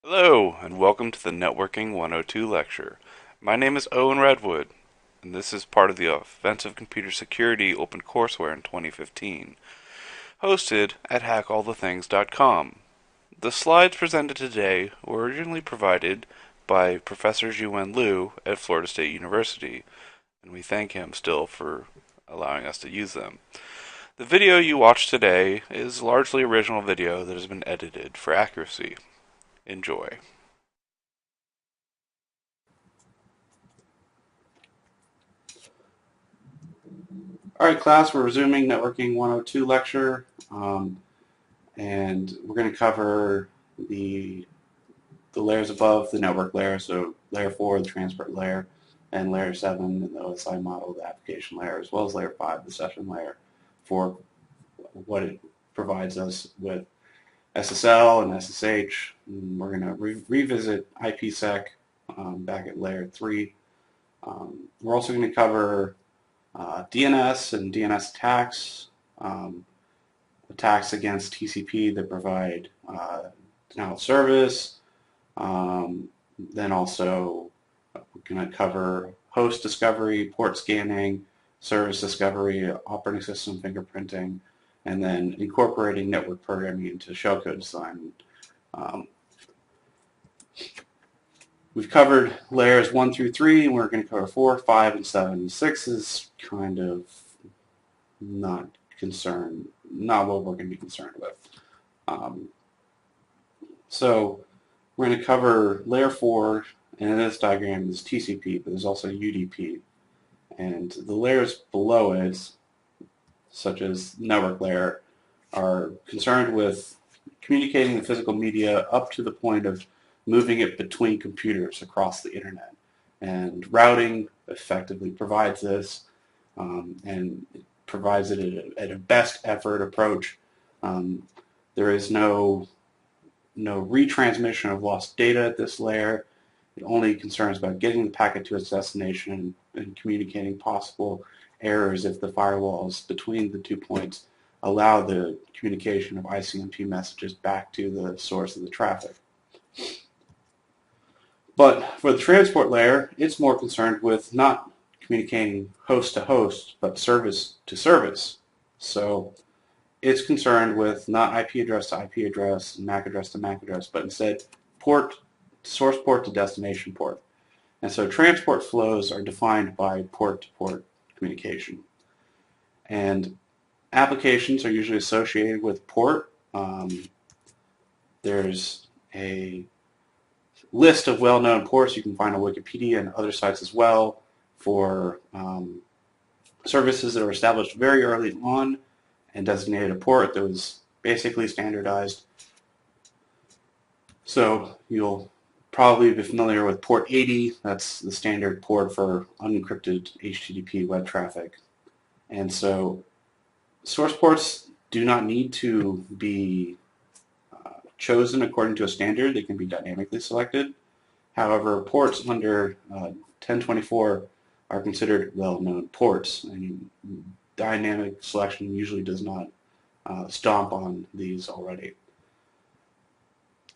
Hello, and welcome to the Networking 102 lecture. My name is Owen Redwood, and this is part of the Offensive Computer Security Open Courseware in 2015, hosted at hackallthethings.com. The slides presented today were originally provided by Professor Zhiwen Liu at Florida State University, and we thank him still for allowing us to use them. The video you watched today is largely original video that has been edited for accuracy. Enjoy. All right, class, we're resuming Networking 102 lecture, and we're going to cover the layers above the network layer, so layer 4, the transport layer, and layer 7, the OSI model, the application layer, as well as layer 5, the session layer, for what it provides us with SSL and SSH. And we're going to revisit IPsec back at layer 3. We're also going to cover DNS and DNS attacks, attacks against TCP that provide denial of service. Then also we're going to cover host discovery, port scanning, service discovery, operating system fingerprinting, and then incorporating network programming into shellcode design. We've covered layers 1 through 3, and we're going to cover 4, 5, and 7. And 6 is kind of not what we're going to be concerned with. So we're going to cover layer 4, and in this diagram is TCP, but there's also UDP. And the layers below it, such as network layer, are concerned with communicating the physical media up to the point of moving it between computers across the internet. And routing effectively provides this, and it provides it at a best effort approach. There is no retransmission of lost data at this layer. It only concerns about getting the packet to its destination and communicating possible errors if the firewalls between the 2 points allow the communication of ICMP messages back to the source of the traffic. But for the transport layer, it's more concerned with not communicating host to host, but service to service. So it's concerned with not IP address to IP address, MAC address to MAC address, but instead source port to destination port. And so transport flows are defined by port-to-port communication. And applications are usually associated with port. There's a list of well-known ports you can find on Wikipedia and other sites as well for services that were established very early on and designated a port that was basically standardized. So you'll probably be familiar with port 80. That's the standard port for unencrypted HTTP web traffic. And so source ports do not need to be chosen according to a standard. They can be dynamically selected. However, ports under 1024 are considered well-known ports, and dynamic selection usually does not stomp on these already.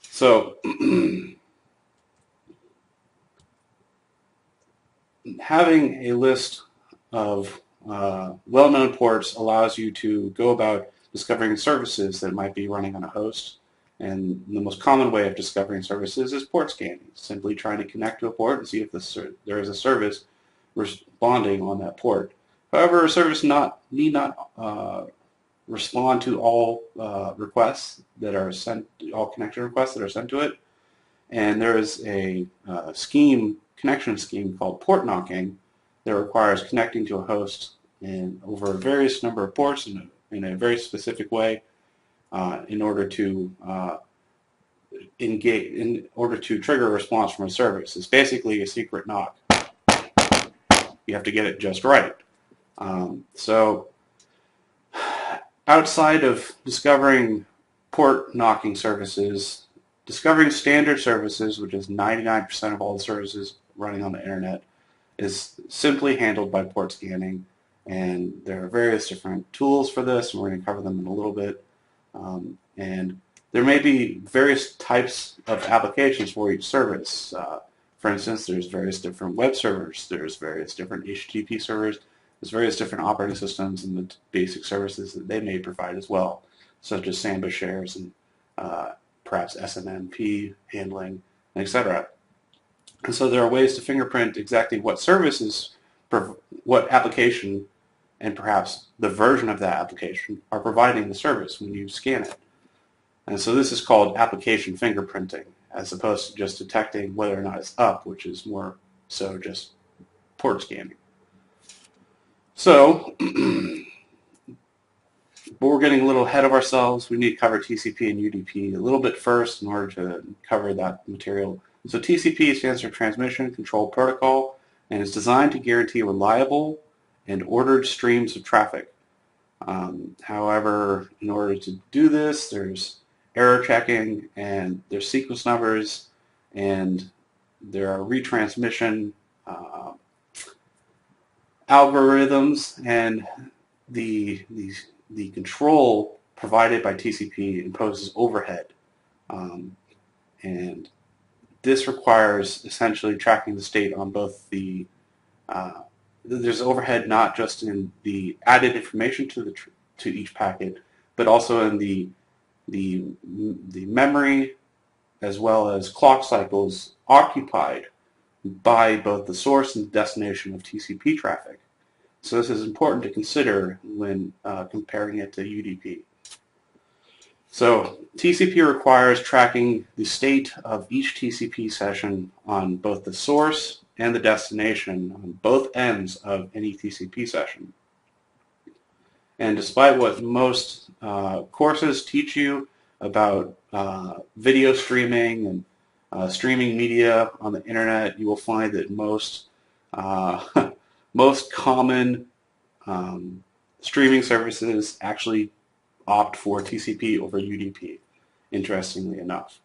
So having a list of well-known ports allows you to go about discovering services that might be running on a host. And the most common way of discovering services is port scanning, simply trying to connect to a port and see if there is a service responding on that port. However, a service need not respond to all requests that are sent, all connection requests that are sent to it. And there is a connection scheme called port knocking that requires connecting to a host over a various number of ports in a very specific way in order to trigger a response from a service. It's basically a secret knock. You have to get it just right. So outside of discovering port knocking services, discovering standard services, which is 99% of all the services running on the internet, is simply handled by port scanning. And there are various different tools for this, and we're going to cover them in a little bit. And there may be various types of applications for each service. For instance, there's various different web servers, there's various different HTTP servers, there's various different operating systems and the basic services that they may provide as well, such as Samba shares and perhaps SNMP handling, etc. And so there are ways to fingerprint exactly what services, what application, and perhaps the version of that application are providing the service when you scan it. And so this is called application fingerprinting, as opposed to just detecting whether or not it's up, which is more so just port scanning. So, but we're getting a little ahead of ourselves. We need to cover TCP and UDP a little bit first in order to cover that material. So TCP stands for Transmission Control Protocol, and is designed to guarantee reliable and ordered streams of traffic. However, in order to do this, there's error checking, and there's sequence numbers, and there are retransmission algorithms, and the control provided by TCP imposes overhead, and this requires essentially tracking the state on both the there's overhead not just in the added information to each packet, but also in the memory as well as clock cycles occupied by both the source and the destination of TCP traffic. So this is important to consider when comparing it to UDP. So TCP requires tracking the state of each TCP session on both the source and the destination on both ends of any TCP session. And despite what most courses teach you about video streaming and streaming media on the internet, you will find that most most common streaming services actually opt for TCP over UDP, interestingly enough.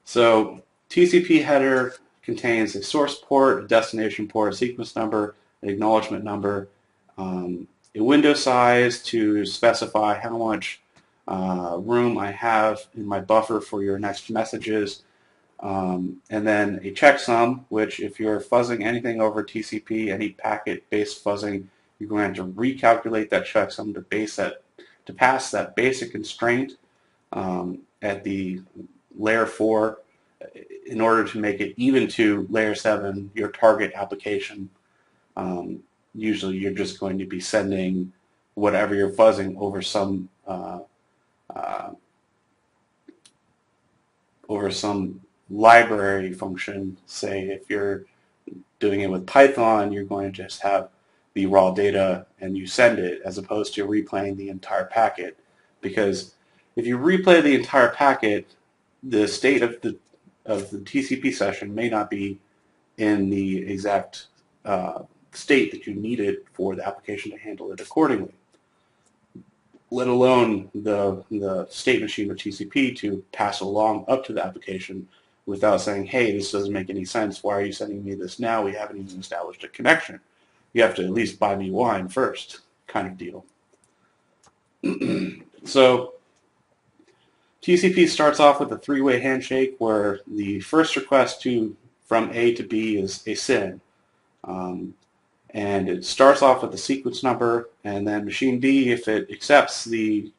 So TCP header contains a source port, a destination port, a sequence number, an acknowledgement number, a window size to specify how much room I have in my buffer for your next messages, and then a checksum, which if you're fuzzing anything over TCP, any packet-based fuzzing, you're going to recalculate that checksum to pass that basic constraint at the layer 4 in order to make it even to layer 7, your target application. Usually you're just going to be sending whatever you're fuzzing over some library function. Say if you're doing it with Python, you're going to just have the raw data and you send it, as opposed to replaying the entire packet. Because if you replay the entire packet, the state of the TCP session may not be in the exact state that you need it for the application to handle it accordingly, let alone the state machine or TCP to pass along up to the application without saying, hey, this doesn't make any sense. Why are you sending me this now? We haven't even established a connection. You have to at least buy me wine first, kind of deal. So TCP starts off with a three-way handshake where the first request from A to B is a SYN. And it starts off with the sequence number, and then machine B, if it accepts the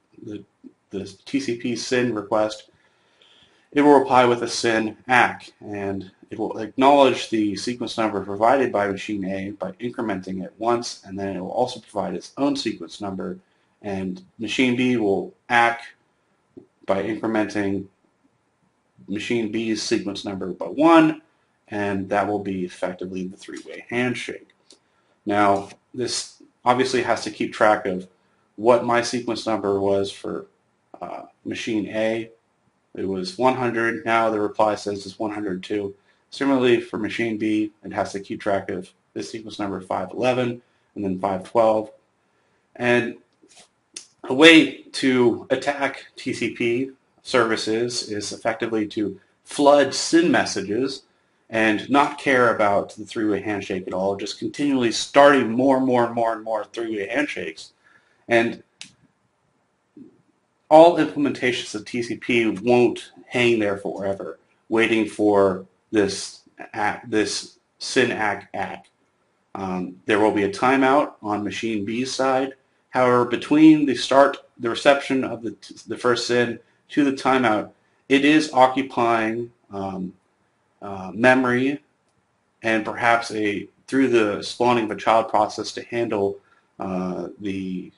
TCP SYN request, it will reply with a SYN ACK, and it will acknowledge the sequence number provided by machine A by incrementing it once, and then it will also provide its own sequence number, and machine B will ACK by incrementing machine B's sequence number by 1, and that will be effectively the three-way handshake. Now, this obviously has to keep track of what my sequence number was for machine A. It was 100. Now the reply says it's 102. Similarly, for machine B, it has to keep track of this sequence number 511 and then 512. And a way to attack TCP services is effectively to flood SYN messages and not care about the three-way handshake at all, just continually starting more and more three-way handshakes. And all implementations of TCP won't hang there forever, waiting for this SYN-ACK. There will be a timeout on machine B's side. However, between the reception of the first SYN to the timeout, it is occupying memory and perhaps through the spawning of a child process to handle the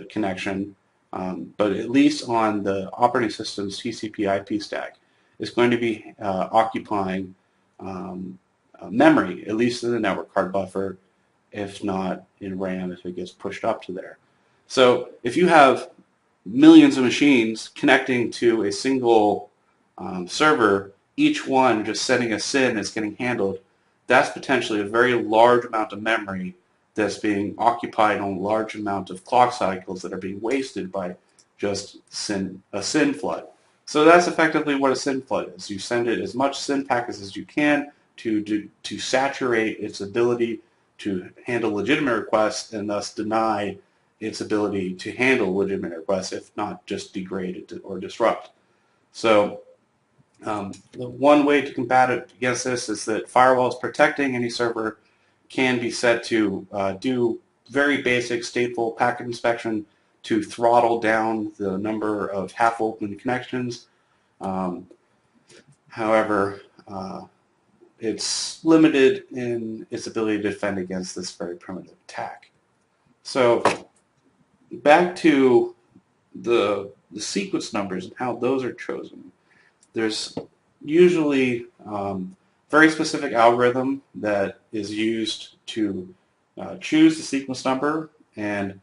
connection. But at least on the operating system's TCP/IP stack, it's going to be occupying memory, at least in the network card buffer, if not in RAM if it gets pushed up to there. So if you have millions of machines connecting to a single server, each one just sending a SYN that's getting handled, that's potentially a very large amount of memory that's being occupied on a large amount of clock cycles that are being wasted by just a SYN flood. So that's effectively what a SYN flood is. You send it as much SYN packets as you can to saturate its ability to handle legitimate requests and thus deny its ability to handle legitimate requests, if not just degrade it or disrupt. So the one way to combat it against this is that firewalls protecting any server can be set to do very basic stateful packet inspection to throttle down the number of half-open connections. However, it's limited in its ability to defend against this very primitive attack. So back to the sequence numbers and how those are chosen. There's usually very specific algorithm that is used to choose the sequence number, and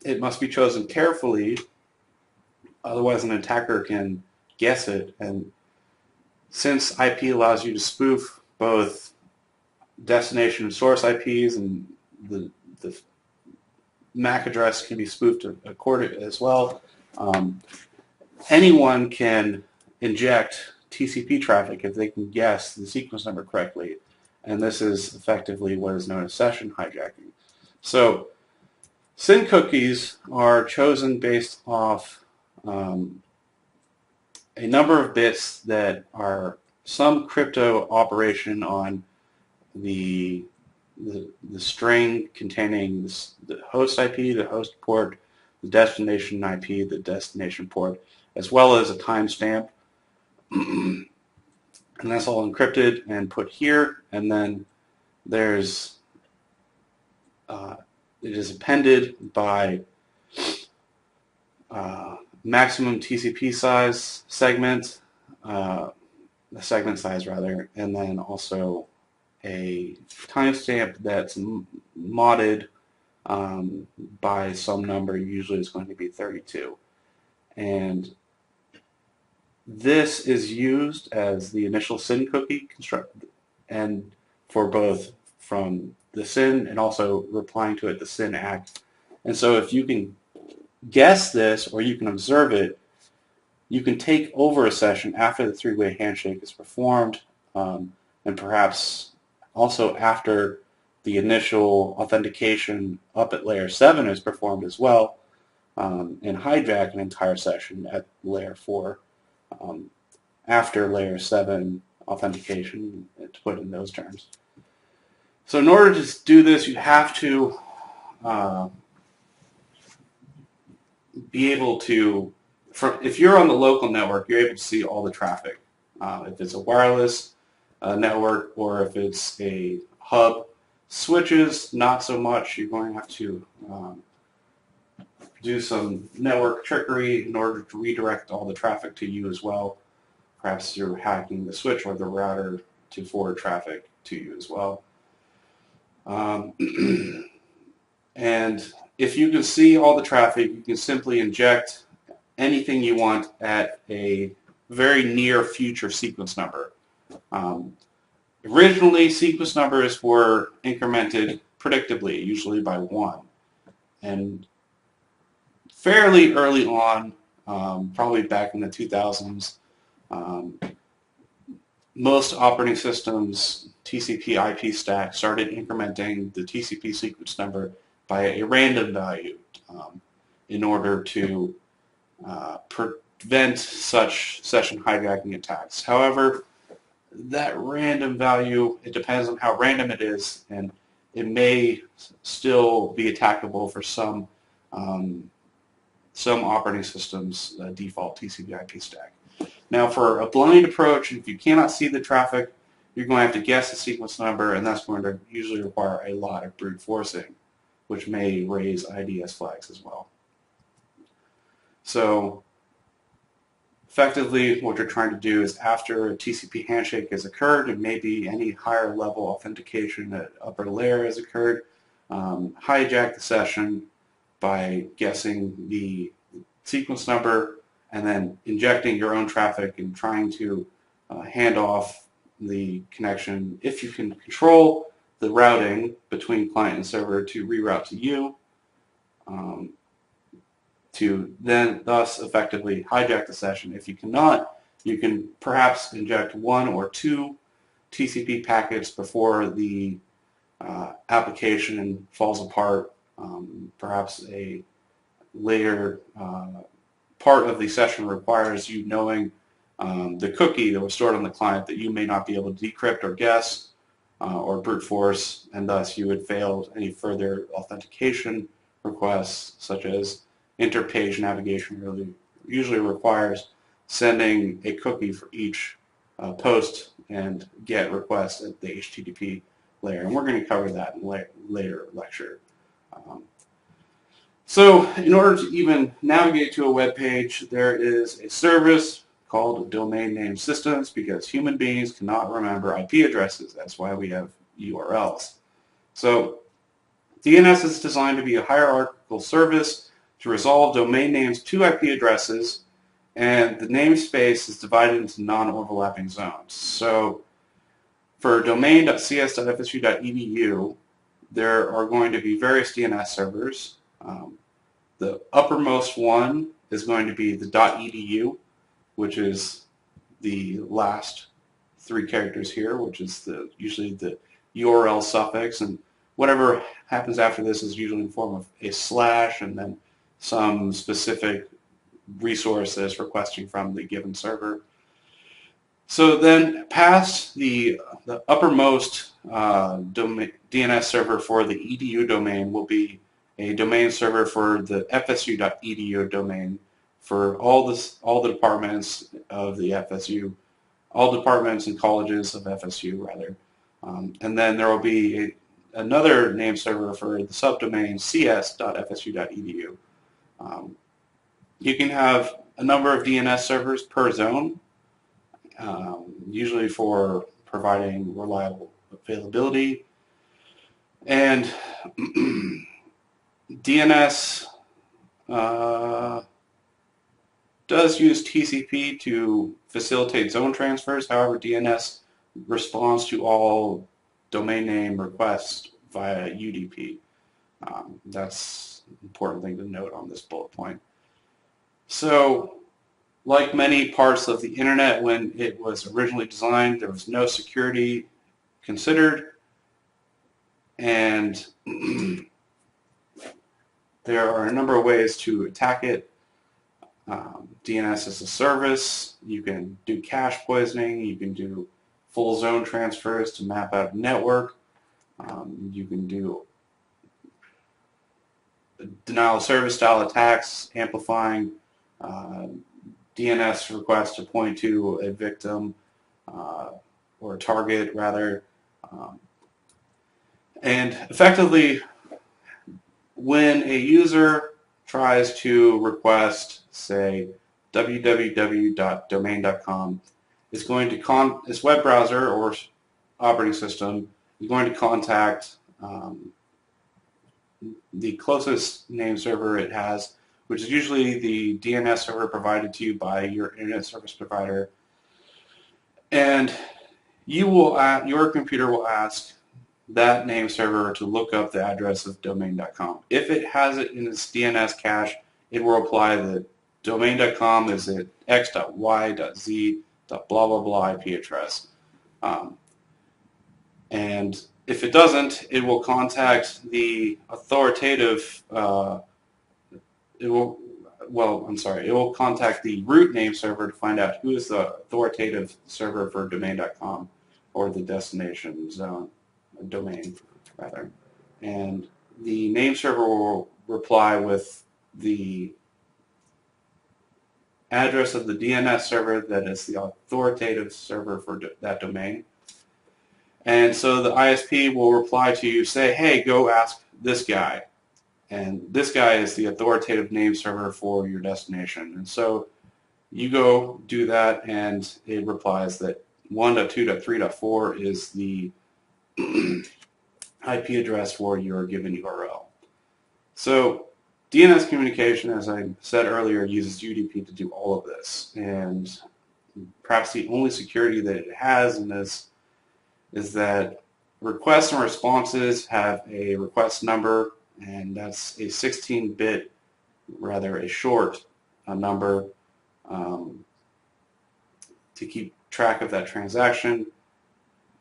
it must be chosen carefully, otherwise an attacker can guess it. And since IP allows you to spoof both destination and source IPs, and the MAC address can be spoofed accordingly as well, anyone can inject TCP traffic if they can guess the sequence number correctly, and this is effectively what is known as session hijacking. So SYN cookies are chosen based off a number of bits that are some crypto operation on the string containing the host IP, the host port, the destination IP, the destination port, as well as a timestamp. And that's all encrypted and put here. And then there's it is appended by maximum TCP size segment, the segment size rather, and then also a timestamp that's modded by some number. Usually it's going to be 32. And this is used as the initial SYN cookie construct, and for both from the SYN and also replying to it, the SYN-ACK. And so if you can guess this or you can observe it, you can take over a session after the three-way handshake is performed, and perhaps also after the initial authentication up at layer 7 is performed as well, and hijack an entire session at layer 4 after layer 7 authentication, to put it in those terms. So in order to do this, you have to be able to, if you're on the local network, you're able to see all the traffic. If it's a wireless network or if it's a hub. Switches, not so much. You're going to have to do some network trickery in order to redirect all the traffic to you as well. Perhaps you're hacking the switch or the router to forward traffic to you as well. And if you can see all the traffic, you can simply inject anything you want at a very near future sequence number. Originally, sequence numbers were incremented predictably, usually by 1. And fairly early on, probably back in the 2000s, most operating systems TCP IP stack started incrementing the TCP sequence number by a random value. in order to prevent such session hijacking attacks. However, that random value, it depends on how random it is, and it may still be attackable for some operating systems' default TCP/IP stack. Now, for a blind approach, if you cannot see the traffic, you're going to have to guess the sequence number, and that's going to usually require a lot of brute forcing, which may raise IDS flags as well. So effectively, what you're trying to do is after a TCP handshake has occurred, and maybe any higher level authentication at upper layer has occurred, hijack the session by guessing the sequence number and then injecting your own traffic and trying to hand off the connection, if you can control the routing between client and server, to reroute to you, to then thus effectively hijack the session. If you cannot, you can perhaps inject one or two TCP packets before the application falls apart. Perhaps a later part of the session requires you knowing the cookie that was stored on the client that you may not be able to decrypt or guess or brute force, and thus you would fail any further authentication requests, such as interpage navigation usually requires sending a cookie for each post and get request at the HTTP layer, and we're going to cover that in later lecture. So in order to even navigate to a web page, there is a service called domain name systems, because human beings cannot remember IP addresses. That's why we have URLs. So DNS is designed to be a hierarchical service to resolve domain names to IP addresses, and the namespace is divided into non-overlapping zones. So for domain.cs.fsu.edu, there are going to be various DNS servers. The uppermost one is going to be the .edu, which is the last three characters here, which is usually the URL suffix, and whatever happens after this is usually in the form of a slash and then some specific resource that is requesting from the given server. So then past the uppermost DNS server for the edu domain will be a domain server for the fsu.edu domain for all the departments of the FSU, all departments and colleges of FSU rather. And then there will be another name server for the subdomain cs.fsu.edu. You can have a number of DNS servers per zone, usually for providing reliable availability. And DNS does use TCP to facilitate zone transfers. However, DNS responds to all domain name requests via UDP. That's an important thing to note on this bullet point. So, like many parts of the internet when it was originally designed, there was no security considered, and there are a number of ways to attack it. DNS as a service, you can do cache poisoning, you can do full zone transfers to map out a network, you can do denial of service style attacks, amplifying DNS requests to point to a victim or a target rather. And effectively, when a user tries to request, say, www.domain.com, it's going to its web browser or operating system is going to contact the closest name server it has, which is usually the DNS server provided to you by your internet service provider, and your computer will ask that name server to look up the address of domain.com. If it has it in its DNS cache, it will apply the domain.com is at x.y.z. blah blah blah IP address. And if it doesn't, it will contact the authoritative it will, well, I'm sorry, it will contact the root name server to find out who is the authoritative server for domain.com, or the destination zone, domain, rather. And the name server will reply with the address of the DNS server that is the authoritative server for that domain. And so the ISP will reply to you, say, hey, go ask this guy. And this guy is the authoritative name server for your destination. And so you go do that, and it replies that 1.2.3.4 is the IP address for your given URL. So DNS communication, as I said earlier, uses UDP to do all of this. And perhaps the only security that it has in this is that requests and responses have a request number, and that's a 16-bit, rather a short number to keep track of that transaction.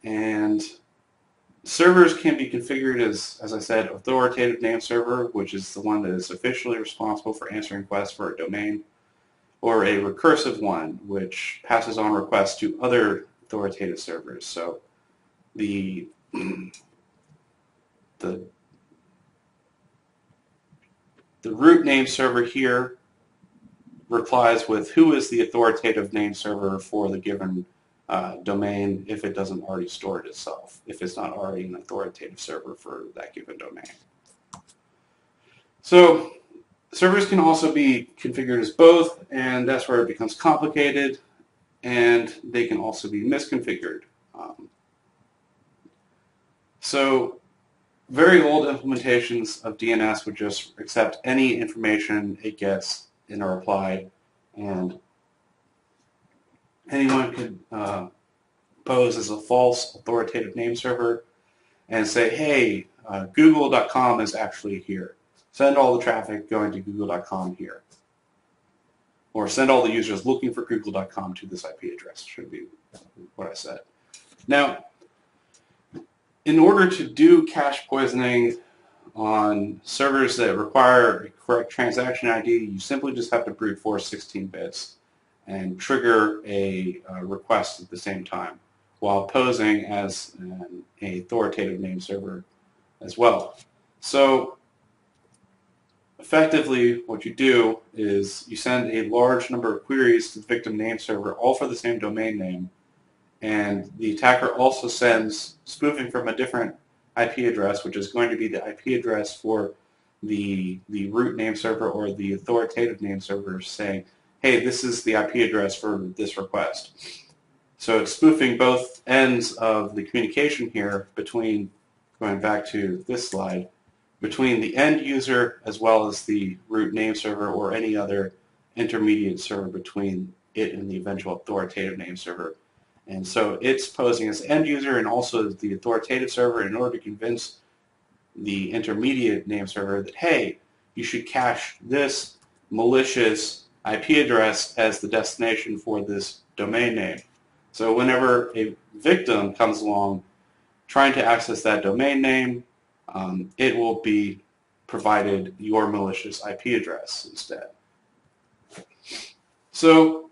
And servers can be configured as I said, authoritative name server, which is the one that is officially responsible for answering requests for a domain, or a recursive one, which passes on requests to other authoritative servers. So the root name server here replies with who is the authoritative name server for the given domain, if it doesn't already store it itself, if it's not already an authoritative server for that given domain. So servers can also be configured as both, and that's where it becomes complicated, and they can also be misconfigured. So very old implementations of DNS would just accept any information it gets in a reply, and anyone could pose as a false authoritative name server and say, hey, google.com is actually here. Send all the traffic going to google.com here. Or send all the users looking for google.com to this IP address, should be what I said. Now, in order to do cache poisoning on servers that require a correct transaction ID, you simply just have to brute force 16 bits and trigger a request at the same time, while posing as an authoritative name server as well. So effectively, what you do is you send a large number of queries to the victim name server, all for the same domain name, and the attacker also sends spoofing from a different IP address, which is going to be the IP address for the root name server or the authoritative name server, saying, hey, this is the IP address for this request. So it's spoofing both ends of the communication here between, going back to this slide, between the end user as well as the root name server or any other intermediate server between it and the eventual authoritative name server. And so it's posing as end user and also the authoritative server in order to convince the intermediate name server that, hey, you should cache this malicious IP address as the destination for this domain name. So whenever a victim comes along trying to access that domain name, it will be provided your malicious IP address instead. So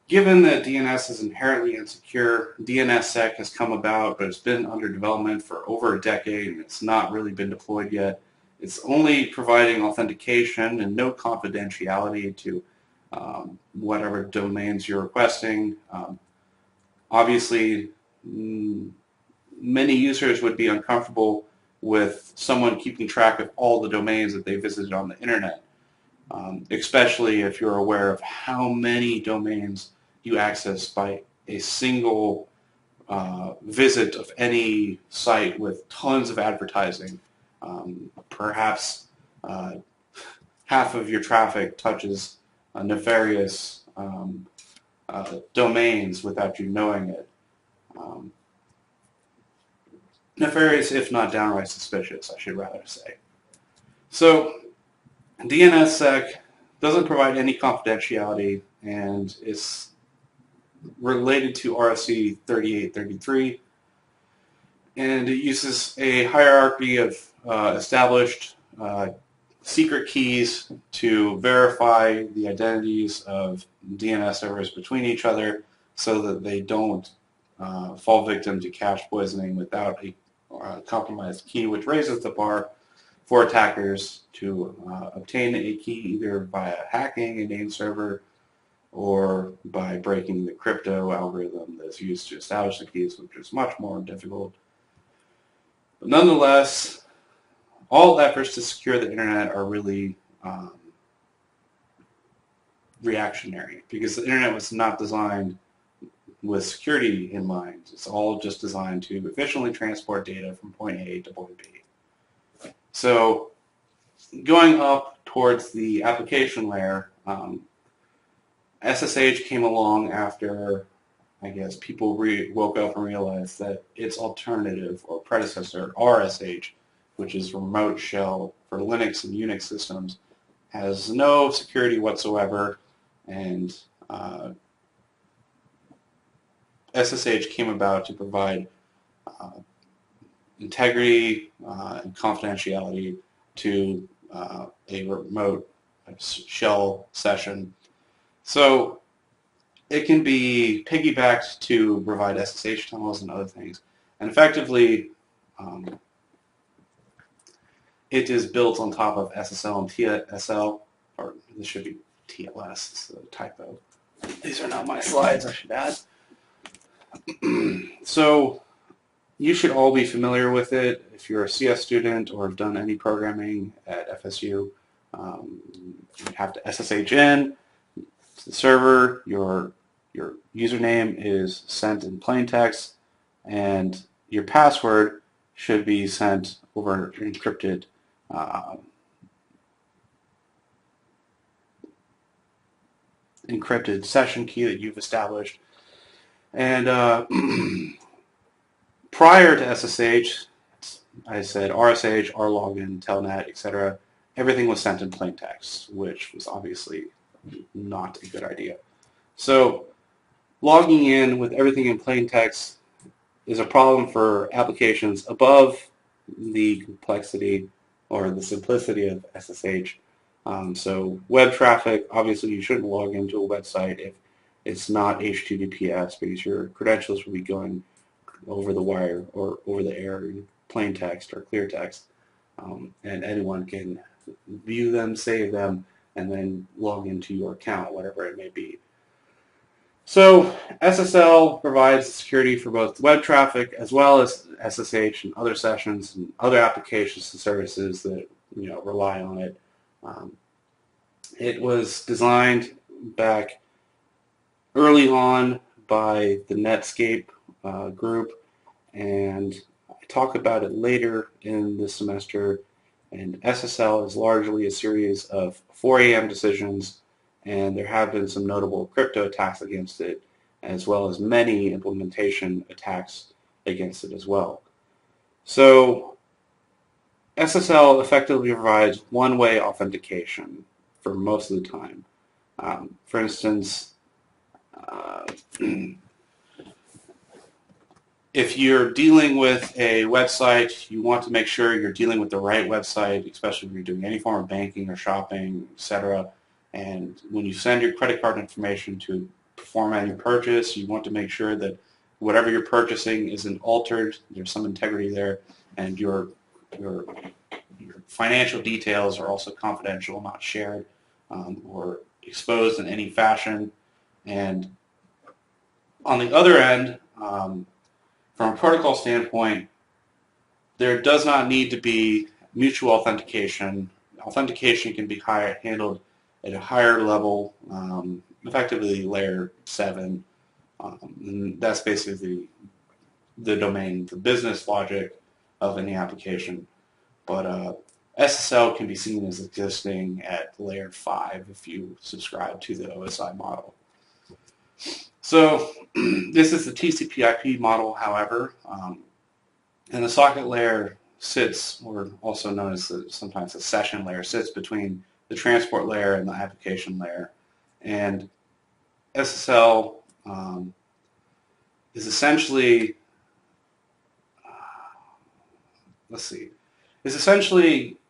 given that DNS is inherently insecure, DNSSEC has come about, but it's been under development for over a decade and it's not really been deployed yet. It's only providing authentication and no confidentiality to whatever domains you're requesting. Obviously, many users would be uncomfortable with someone keeping track of all the domains that they visited on the internet, especially if you're aware of how many domains you access by a single visit of any site with tons of advertising. Perhaps half of your traffic touches nefarious domains without you knowing it. Nefarious, if not downright suspicious, I should rather say. So DNSSEC doesn't provide any confidentiality, and it's related to RFC 3833, and it uses a hierarchy of established secret keys to verify the identities of DNS servers between each other so that they don't fall victim to cache poisoning without a compromised key, which raises the bar for attackers to obtain a key either via hacking a name server or by breaking the crypto algorithm that's used to establish the keys, which is much more difficult. But nonetheless, all efforts to secure the internet are really reactionary because the internet was not designed with security in mind. It's all just designed to efficiently transport data from point A to point B. So going up towards the application layer, SSH came along after, I guess, people woke up and realized that its alternative or predecessor, RSH, which is remote shell for Linux and Unix systems, has no security whatsoever, and SSH came about to provide integrity and confidentiality to a remote shell session. So it can be piggybacked to provide SSH tunnels and other things. And effectively, it is built on top of SSL and TSL, or this should be TLS, it's a typo. These are not my slides, I should add. So you should all be familiar with it. If you're a CS student or have done any programming at FSU, you have to SSH in to the server. Your username is sent in plain text, and your password should be sent over an encrypted session key that you've established. And prior to SSH, I said RSH, RLogin, Telnet, etc. Everything was sent in plain text, which was obviously not a good idea. So logging in with everything in plain text is a problem for applications above the complexity or the simplicity of SSH. So web traffic, obviously you shouldn't log into a website if it's not HTTPS because your credentials will be going over the wire or over the air in plain text or clear text. And anyone can view them, save them, and then log into your account, whatever it may be. So SSL provides security for both web traffic as well as SSH and other sessions and other applications and services that rely on it. It was designed back early on by the Netscape group, and I talk about it later in the semester. And SSL is largely a series of 4 a.m. decisions, and there have been some notable crypto attacks against it, as well as many implementation attacks against it as well. So SSL effectively provides one-way authentication for most of the time. For instance, if you're dealing with a website, you want to make sure you're dealing with the right website, especially if you're doing any form of banking or shopping, etc. And when you send your credit card information to perform any purchase, you want to make sure that whatever you're purchasing isn't altered, there's some integrity there, and your financial details are also confidential, not shared or exposed in any fashion. And on the other end, from a protocol standpoint, there does not need to be mutual authentication. Authentication can be handled at a higher level, effectively layer 7. And that's basically the domain, the business logic of any application. But SSL can be seen as existing at layer 5 if you subscribe to the OSI model. So this is the TCP/IP model, however, and the socket layer sits, or also known as sometimes the session layer, sits between the transport layer and the application layer. And SSL is essentially,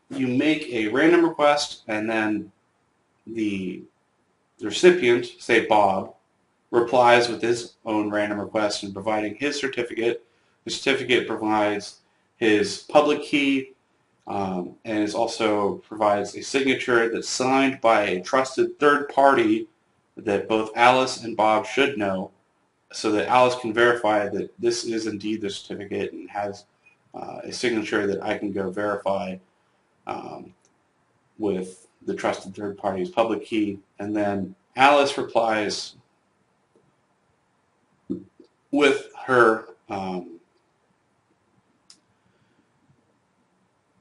you make a random request, and then the recipient, say Bob, replies with his own random request and providing his certificate. The certificate provides his public key, and it also provides a signature that's signed by a trusted third party that both Alice and Bob should know, so that Alice can verify that this is indeed the certificate and has a signature that I can go verify um, with the trusted third party's public key. And then Alice replies with her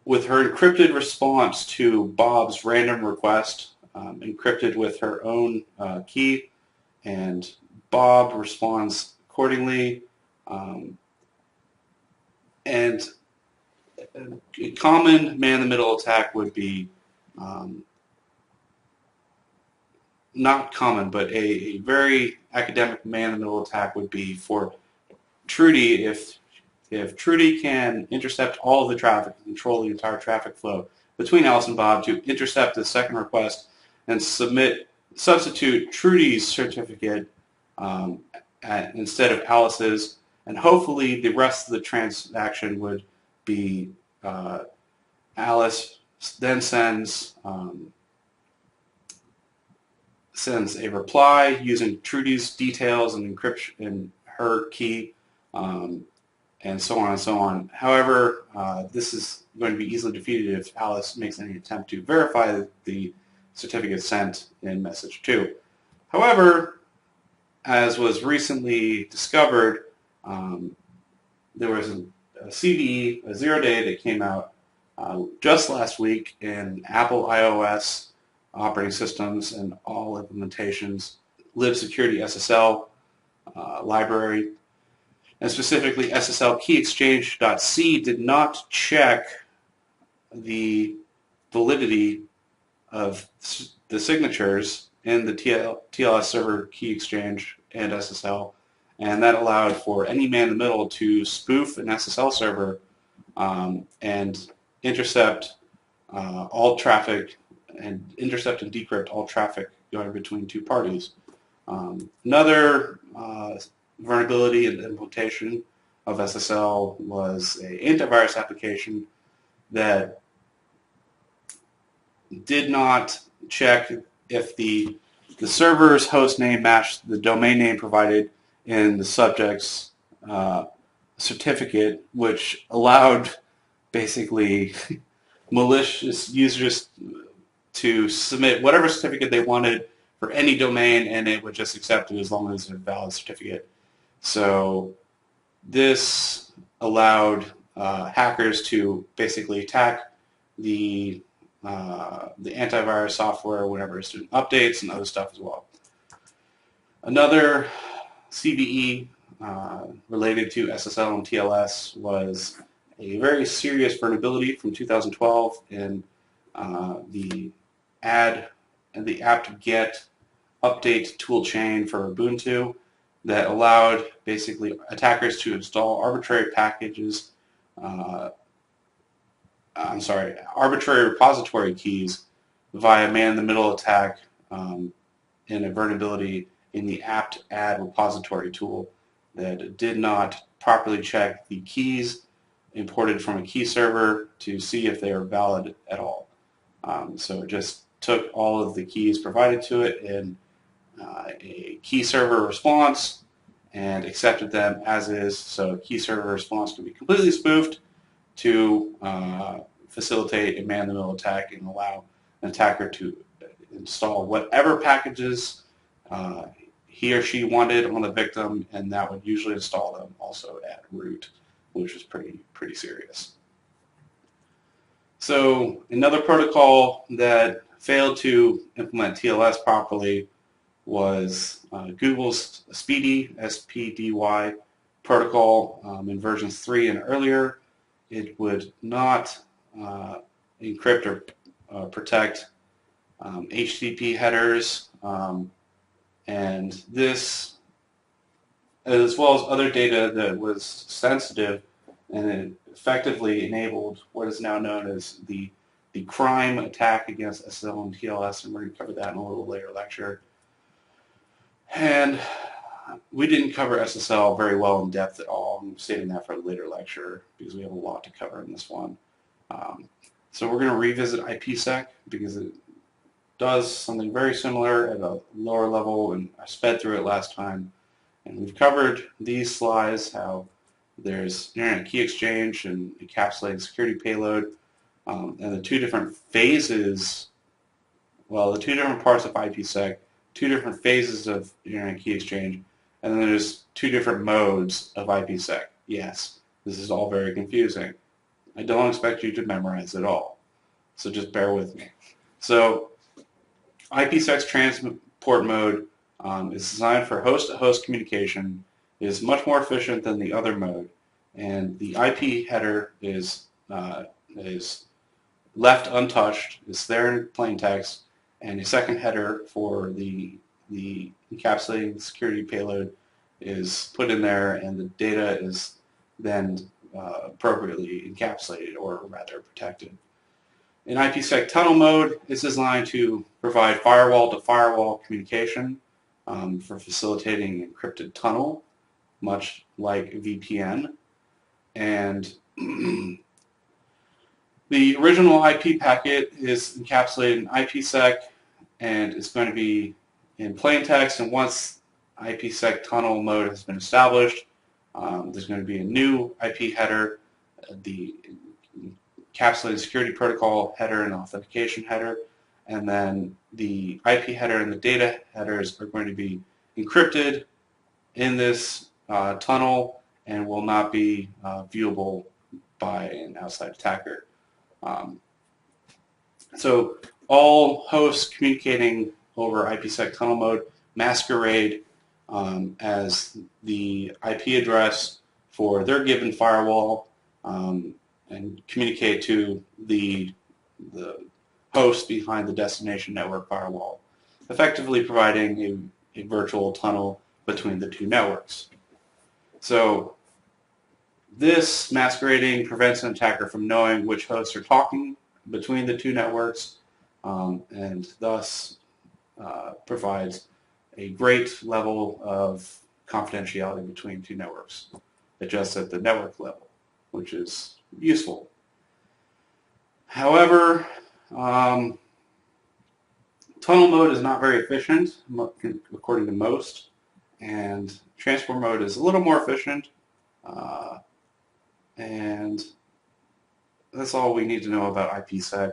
encrypted response to Bob's random request, encrypted with her own key, and Bob responds accordingly. And a common man-in-the-middle attack would be not common, but a very academic man-in-the-middle attack would be for Trudy. If Trudy can intercept all of the traffic, control the entire traffic flow between Alice and Bob, to intercept the second request and substitute Trudy's certificate instead of Alice's, and hopefully the rest of the transaction would be Alice then sends a reply using Trudy's details and encryption and her key, and so on and so on. However, this is going to be easily defeated if Alice makes any attempt to verify the certificate sent in message 2. However, as was recently discovered, there was a CVE, a zero-day that came out just last week in Apple iOS operating systems and all implementations, libsecurity SSL library, and specifically SSL keyexchange.c did not check the validity of the signatures in the TLS server key exchange and SSL, and that allowed for any man-in-the-middle to spoof an SSL server and intercept all traffic and intercept and decrypt all traffic going between two parties. Another vulnerability in the implementation of SSL was an antivirus application that did not check if the server's host name matched the domain name provided in the subject's certificate, which allowed basically malicious users to submit whatever certificate they wanted for any domain, and it would just accept it as long as it's a valid certificate. So this allowed hackers to basically attack the antivirus software whenever it's doing updates and other stuff as well. Another CVE related to SSL and TLS was a very serious vulnerability from 2012 in the apt-get update toolchain for Ubuntu that allowed basically attackers to install arbitrary packages, arbitrary repository keys via man-in-the-middle attack in a vulnerability in the apt-add repository tool that did not properly check the keys imported from a key server to see if they are valid at all. So it just took all of the keys provided to it in a key server response and accepted them as is, so a key server response can be completely spoofed to facilitate a man-in-the-middle attack and allow an attacker to install whatever packages he or she wanted on the victim, and that would usually install them also at root, which is pretty serious. So another protocol that failed to implement TLS properly was Google's SPDY, SPDY protocol in versions 3 and earlier. It would not encrypt or protect HTTP headers, and this, as well as other data that was sensitive, and it effectively enabled what is now known as the the crime attack against SSL and TLS, and we're going to cover that in a little later lecture. And we didn't cover SSL very well in depth at all. I'm saving that for a later lecture because we have a lot to cover in this one. So we're going to revisit IPsec because it does something very similar at a lower level, and I sped through it last time. And we've covered these slides, how there's internet key exchange and encapsulated security payload, and the two different phases, well, the two different parts of IPsec, two different phases of internet key exchange, and then there's two different modes of IPsec. Yes, this is all very confusing. I don't expect you to memorize it all, so just bear with me. So IPsec's transport mode is designed for host-to-host communication, is much more efficient than the other mode, and the IP header is left untouched. It's there in plain text, and a second header for the encapsulating security payload is put in there, and the data is then appropriately encapsulated, or rather protected. In IPsec tunnel mode, it's designed to provide firewall-to-firewall communication for facilitating encrypted tunnel, much like VPN. And the original IP packet is encapsulated in IPsec, and it's going to be in plain text. And once IPsec tunnel mode has been established, there's going to be a new IP header, the encapsulated security protocol header and authentication header, and then the IP header and the data headers are going to be encrypted in this tunnel and will not be viewable by an outside attacker. So all hosts communicating over IPsec tunnel mode masquerade as the IP address for their given firewall and communicate to the host behind the destination network firewall, effectively providing a virtual tunnel between the two networks. So this masquerading prevents an attacker from knowing which hosts are talking between the two networks, and thus provides a great level of confidentiality between two networks, just at the network level, which is useful. However, tunnel mode is not very efficient, according to most, and transport mode is a little more efficient, and that's all we need to know about IPsec.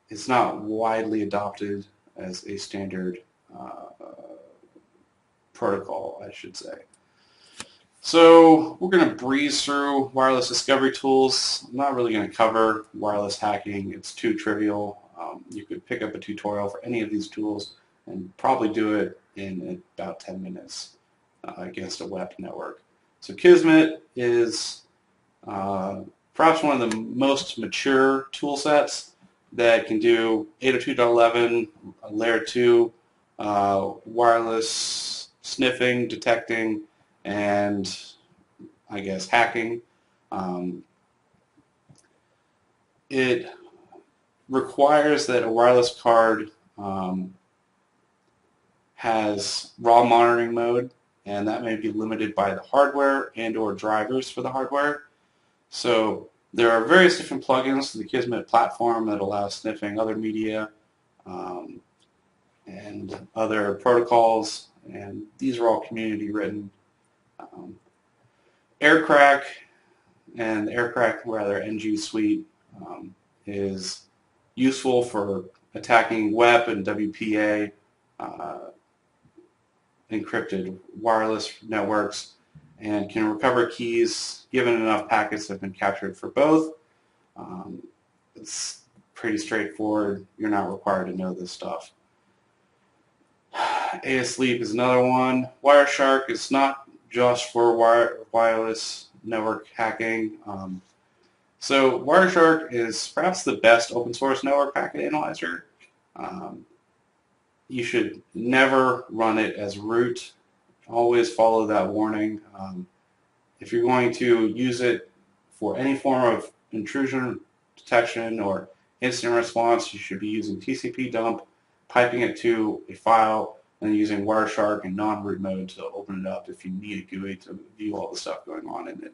It's not widely adopted as a standard protocol, I should say. So we're going to breeze through wireless discovery tools. I'm not really going to cover wireless hacking. It's too trivial. You could pick up a tutorial for any of these tools and probably do it in about 10 minutes against a web network. So Kismet is perhaps one of the most mature tool sets that can do 802.11, layer 2 wireless sniffing, detecting, and I guess hacking. It requires that a wireless card has raw monitoring mode, and that may be limited by the hardware and or drivers for the hardware. So there are various different plugins to the Kismet platform that allow sniffing other media and other protocols, and these are all community written. AirCrack and the AirCrack NG suite is useful for attacking WEP and WPA encrypted wireless networks, and can recover keys given enough packets have been captured for both. It's pretty straightforward. You're not required to know this stuff. ASLeap is another one. Wireshark is not just for wireless network hacking. So Wireshark is perhaps the best open source network packet analyzer. You should never run it as root. Always follow that warning. If you're going to use it for any form of intrusion detection or incident response, you should be using TCP dump, piping it to a file, and using Wireshark and non-root mode to open it up if you need a GUI to view all the stuff going on in it.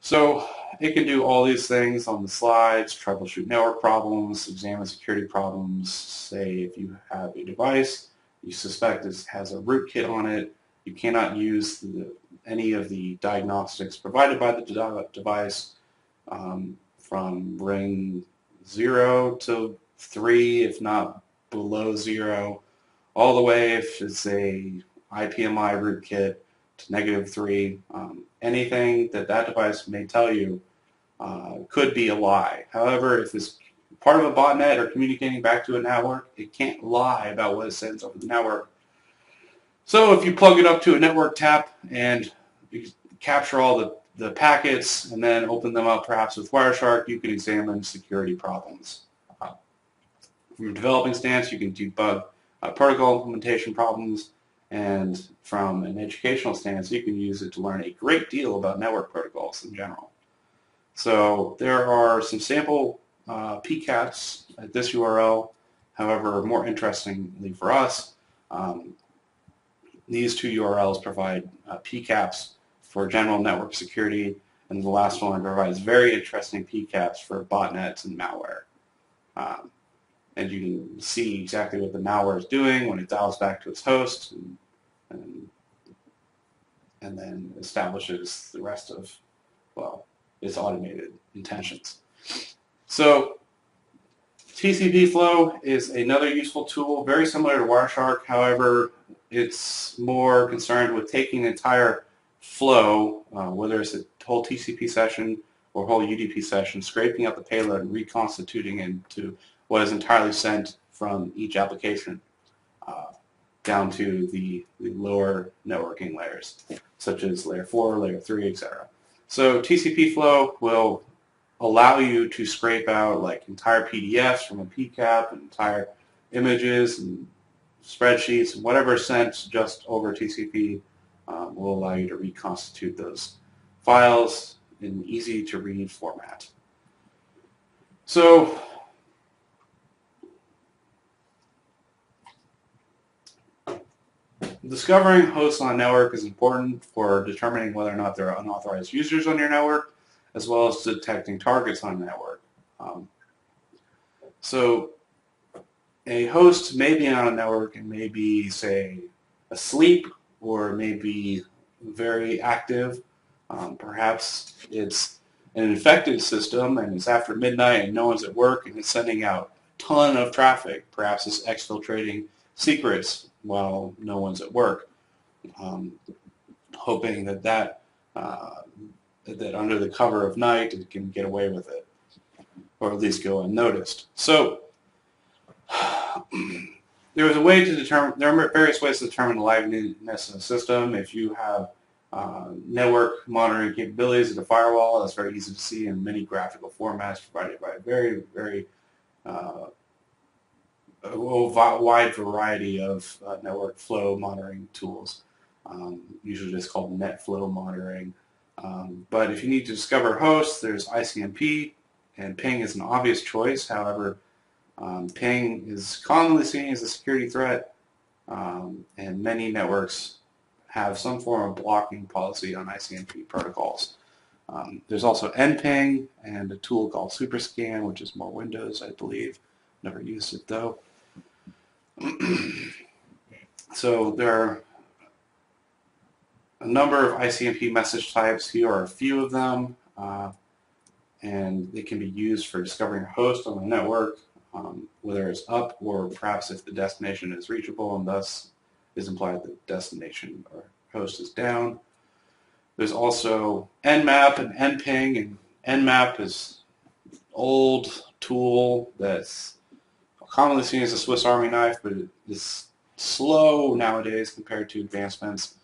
So it can do all these things on the slides: troubleshoot network problems, examine security problems. Say if you have a device you suspect it has a rootkit on it, you cannot use any of the diagnostics provided by the device from ring 0 to 3, if not below 0, all the way if it's a IPMI rootkit to -3. Anything that device may tell you could be a lie. However, if it's part of a botnet or communicating back to a network, it can't lie about what it sends over the network. So if you plug it up to a network tap and you capture all the packets and then open them up perhaps with Wireshark, you can examine security problems. From a developing stance, you can debug protocol implementation problems, and from an educational stance, you can use it to learn a great deal about network protocols in general. So there are some sample PCAPs at this URL. However, more interestingly for us, these two URLs provide PCAPs for general network security, and the last one provides very interesting PCAPs for botnets and malware. And you can see exactly what the malware is doing when it dials back to its host and then establishes the rest of, well, its automated intentions. So TCP flow is another useful tool, very similar to Wireshark. However, it's more concerned with taking the entire flow, whether it's a whole TCP session or whole UDP session, scraping out the payload and reconstituting it into what is entirely sent from each application down to the lower networking layers, such as layer 4, layer 3, etc. So TCP flow will allow you to scrape out like entire PDFs from a PCAP, and entire images and spreadsheets, and whatever is sent just over TCP will allow you to reconstitute those files in easy to read format. So discovering hosts on a network is important for determining whether or not there are unauthorized users on your network, as well as detecting targets on the network. So a host may be on a network and may be, say, asleep, or may be very active. Perhaps it's an infected system and it's after midnight and no one's at work and it's sending out a ton of traffic. Perhaps it's exfiltrating secrets while no one's at work, hoping that under the cover of night it can get away with it, or at least go unnoticed. So there are various ways to determine the liveness of a system. If you have network monitoring capabilities at a firewall, that's very easy to see in many graphical formats provided by a very, very wide variety of network flow monitoring tools, usually just called net flow monitoring. But if you need to discover hosts, there's ICMP, and ping is an obvious choice. However, ping is commonly seen as a security threat, and many networks have some form of blocking policy on ICMP protocols. There's also nping and a tool called Superscan, which is more Windows, I believe. Never used it though. So there are a number of ICMP message types. Here are a few of them, and they can be used for discovering a host on the network, whether it's up or perhaps if the destination is reachable, and thus is implied that destination or host is down. There's also nmap and nping, and nmap is an old tool that's commonly seen as a Swiss Army knife, but it is slow nowadays compared to advancements.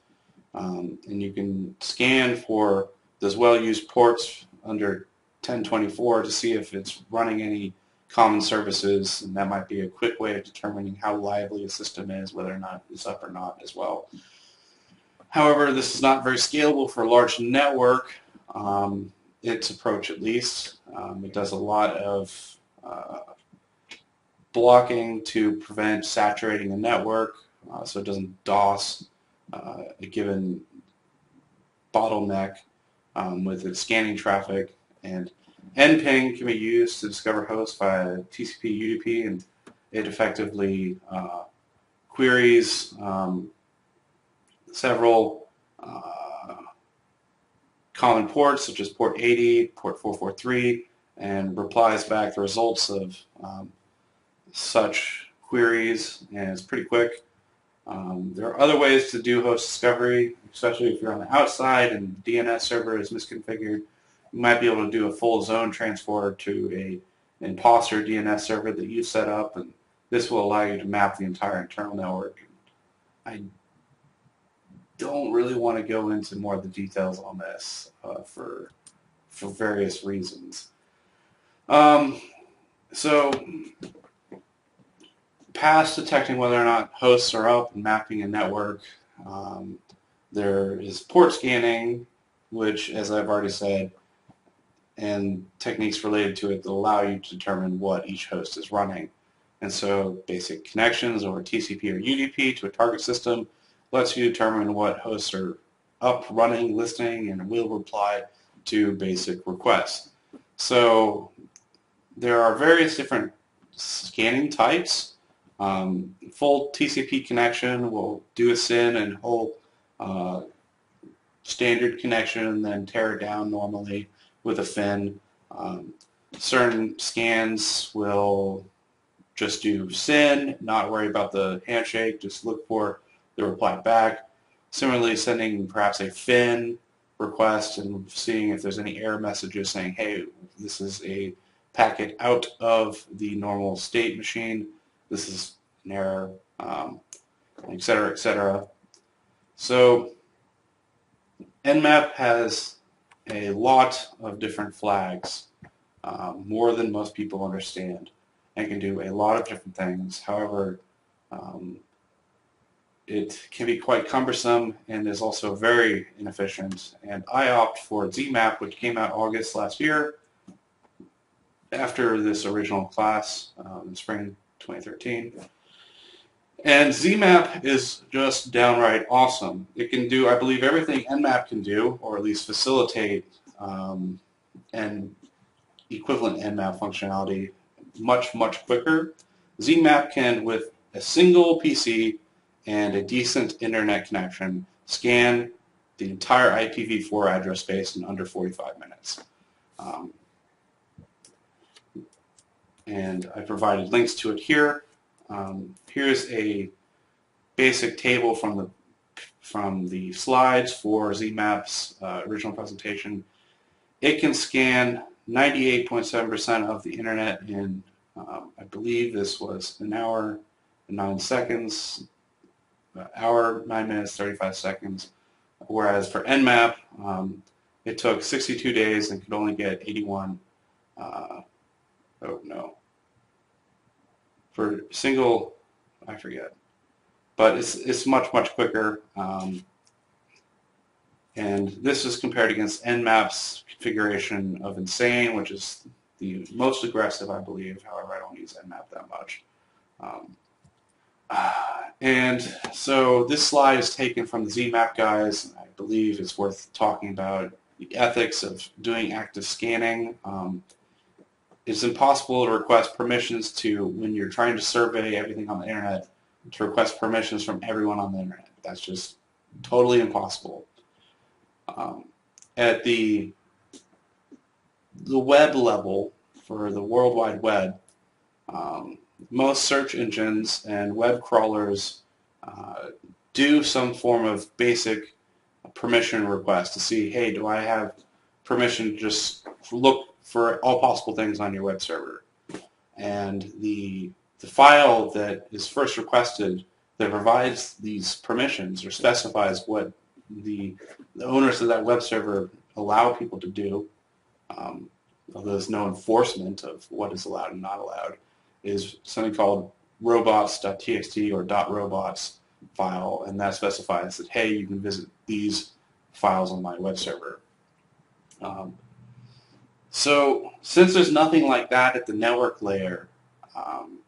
And you can scan for those well-used ports under 1024 to see if it's running any common services, and that might be a quick way of determining how lively a system is, whether or not it's up or not as well. However, this is not very scalable for a large network, its approach at least. It does a lot of blocking to prevent saturating the network, so it doesn't DOS a given bottleneck with its scanning traffic. And nping can be used to discover hosts via TCP UDP, and it effectively queries several common ports, such as port 80, port 443, and replies back the results of such queries, and it's pretty quick. There are other ways to do host discovery, especially if you're on the outside and the DNS server is misconfigured. You might be able to do a full zone transfer to an imposter DNS server that you set up, and this will allow you to map the entire internal network. I don't really want to go into more of the details on this for various reasons. So past detecting whether or not hosts are up and mapping a network, there is port scanning, which, as I've already said, and techniques related to it that allow you to determine what each host is running. And so basic connections over TCP or UDP to a target system lets you determine what hosts are up, running, listening, and will reply to basic requests. So there are various different scanning types. Full TCP connection will do a SYN and whole standard connection and then tear it down normally with a FIN. Certain scans will just do SYN, not worry about the handshake, just look for the reply back. Similarly, sending perhaps a FIN request and seeing if there's any error messages saying, hey, this is a packet out of the normal state machine, this is an error, et cetera, et cetera. So Nmap has a lot of different flags, more than most people understand, and can do a lot of different things. However, it can be quite cumbersome and is also very inefficient. And I opt for ZMAP, which came out August last year, after this original class in spring 2013. And ZMAP is just downright awesome. It can do, I believe, everything Nmap can do, or at least facilitate and equivalent Nmap functionality much, much quicker. ZMAP can, with a single PC and a decent internet connection, scan the entire IPv4 address space in under 45 minutes. And I provided links to it here. Here's a basic table from the slides for ZMAP's original presentation. It can scan 98.7% of the internet in, I believe this was an hour and 9 seconds, hour, 9 minutes, 35 seconds. Whereas for Nmap, it took 62 days and could only get 81, for single, I forget. But it's much, much quicker. And this is compared against Nmap's configuration of Insane, which is the most aggressive, I believe. However, I don't use Nmap that much. And so this slide is taken from the ZMAP guys. I believe it's worth talking about the ethics of doing active scanning. It's impossible to request permissions to, when you're trying to survey everything on the internet, to request permissions from everyone on the internet. That's just totally impossible. At the web level, for the World Wide Web, most search engines and web crawlers do some form of basic permission request to see, hey, do I have permission to just look for all possible things on your web server? And the file that is first requested that provides these permissions or specifies what the owners of that web server allow people to do, although there's no enforcement of what is allowed and not allowed, is something called robots.txt or .robots file, and that specifies that, hey, you can visit these files on my web server. So since there's nothing like that at the network layer, um,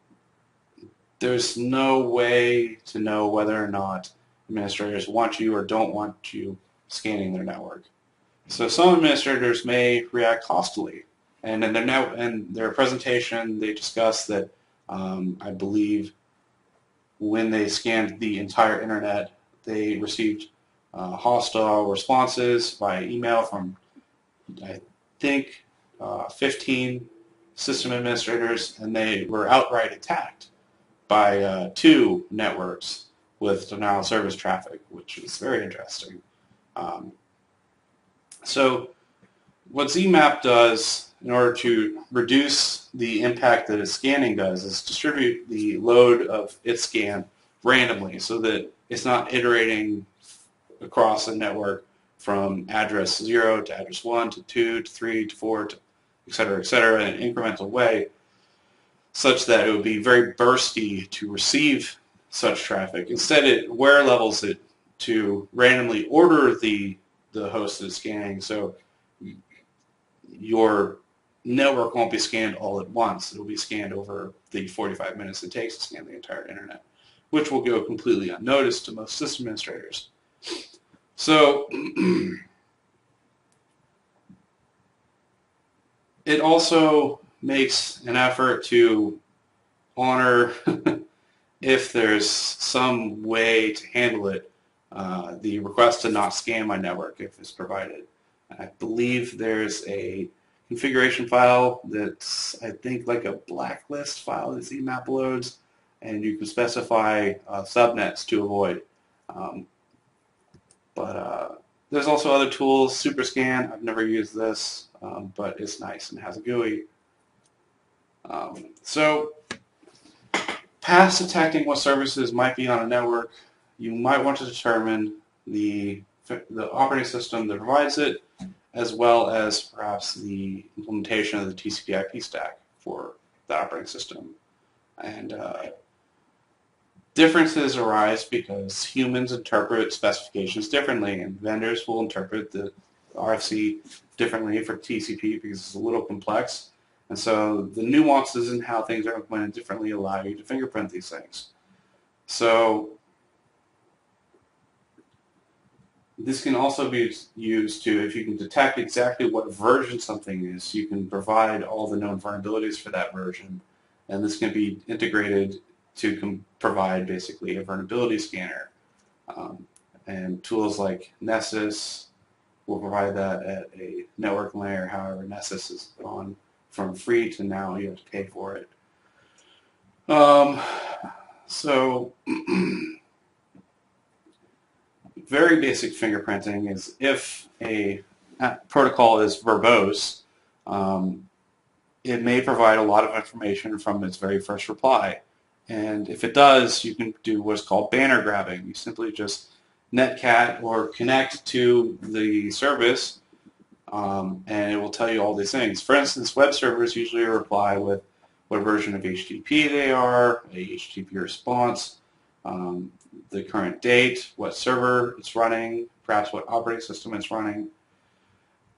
there's no way to know whether or not administrators want you or don't want you scanning their network. So some administrators may react hostily, and in their presentation they discuss that I believe when they scanned the entire internet, they received hostile responses by email from I think 15 system administrators, and they were outright attacked by two networks with denial of service traffic, which is very interesting. Um, so what ZMAP does in order to reduce the impact that its scanning does is distribute the load of its scan randomly so that it's not iterating across a network from address 0 to address 1 to 2 to 3 to 4 to et cetera, in an incremental way, such that it would be very bursty to receive such traffic. Instead, it where levels it to randomly order the host that's scanning, so your network won't be scanned all at once. It will be scanned over the 45 minutes it takes to scan the entire internet, which will go completely unnoticed to most system administrators. So it also makes an effort to honor, if there's some way to handle it, the request to not scan my network if it's provided. I believe there's a configuration file that's, I think, like a blacklist file that ZMAP loads, and you can specify subnets to avoid. But there's also other tools, SuperScan. I've never used this, but it's nice and has a GUI. So past detecting what services might be on a network, you might want to determine the operating system that provides it, as well as perhaps the implementation of the TCP/IP stack for the operating system. And differences arise because humans interpret specifications differently, and vendors will interpret the RFC differently for TCP because it's a little complex. And so the nuances in how things are implemented differently allow you to fingerprint these things. So this can also be used to, if you can detect exactly what version something is, you can provide all the known vulnerabilities for that version. And this can be integrated to provide basically a vulnerability scanner. And tools like Nessus will provide that at a network layer. However, Nessus has gone from free to now you have to pay for it. So very basic fingerprinting is if a protocol is verbose, it may provide a lot of information from its very first reply. And if it does, you can do what's called banner grabbing. You simply just netcat or connect to the service, and it will tell you all these things. For instance, web servers usually reply with what version of HTTP they are, a HTTP response, the current date, what server it's running, perhaps what operating system it's running,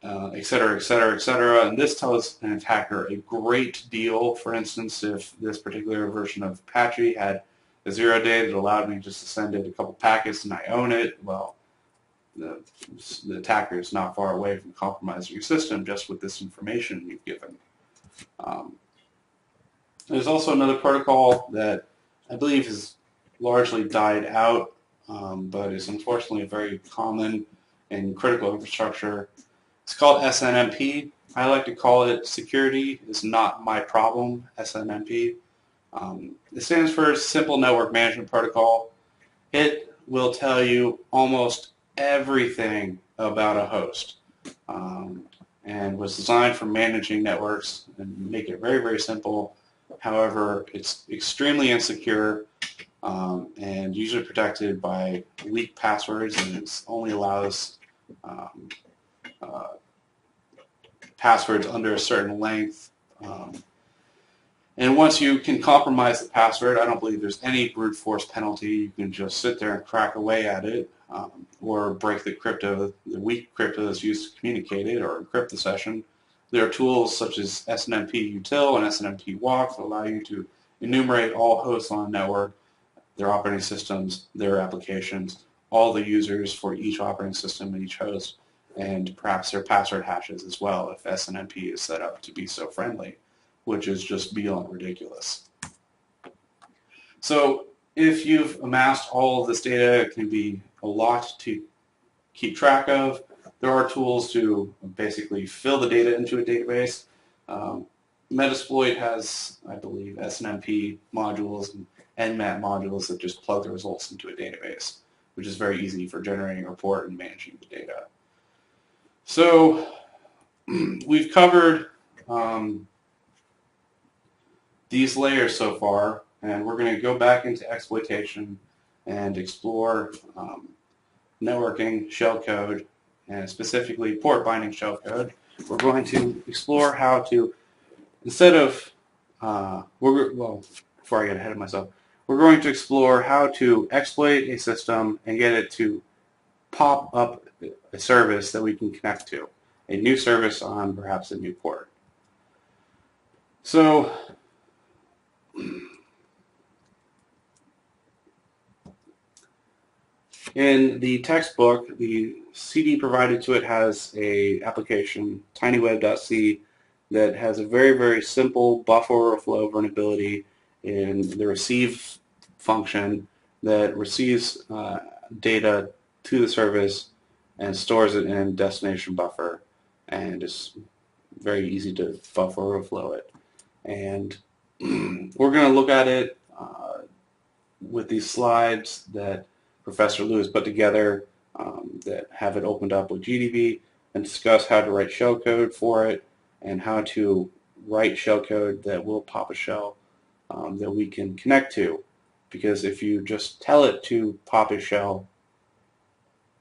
et cetera, et cetera, et cetera. And this tells an attacker a great deal. For instance, if this particular version of Apache had a 0-day that allowed me just to send it a couple packets and I own it, well, the attacker is not far away from compromising your system just with this information you've given. There's also another protocol that I believe has largely died out, but is unfortunately very common in critical infrastructure. It's called SNMP. I like to call it security is not my problem, SNMP. It stands for Simple Network Management Protocol. It will tell you almost everything about a host, and was designed for managing networks and make it very, very simple. However, it's extremely insecure and usually protected by weak passwords, and it only allows passwords under a certain length. And once you can compromise the password, I don't believe there's any brute force penalty. You can just sit there and crack away at it, or break the crypto, the weak crypto that's used to communicate it, or encrypt the session. There are tools such as SNMP util and SNMP walk that allow you to enumerate all hosts on a network, their operating systems, their applications, all the users for each operating system and each host, and perhaps their password hashes as well if SNMP is set up to be so friendly, which is just beyond ridiculous. So if you've amassed all of this data, it can be a lot to keep track of. There are tools to basically fill the data into a database. Metasploit has, I believe, SNMP modules and NMAP modules that just plug the results into a database, which is very easy for generating a report and managing the data. So we've covered these layers so far, and we're going to go back into exploitation and explore networking shellcode, and specifically port binding shellcode. We're going to explore how to, instead of, before I get ahead of myself, we're going to explore how to exploit a system and get it to pop up a service that we can connect to, a new service on perhaps a new port. So in the textbook, the CD provided to it has a application, tinyweb.c, that has a very, very simple buffer overflow vulnerability in the receive function that receives data to the service and stores it in destination buffer, and it's very easy to buffer overflow it. And we're going to look at it with these slides that Professor Lewis put together that have it opened up with GDB, and discuss how to write shellcode for it and how to write shellcode that will pop a shell that we can connect to. Because if you just tell it to pop a shell,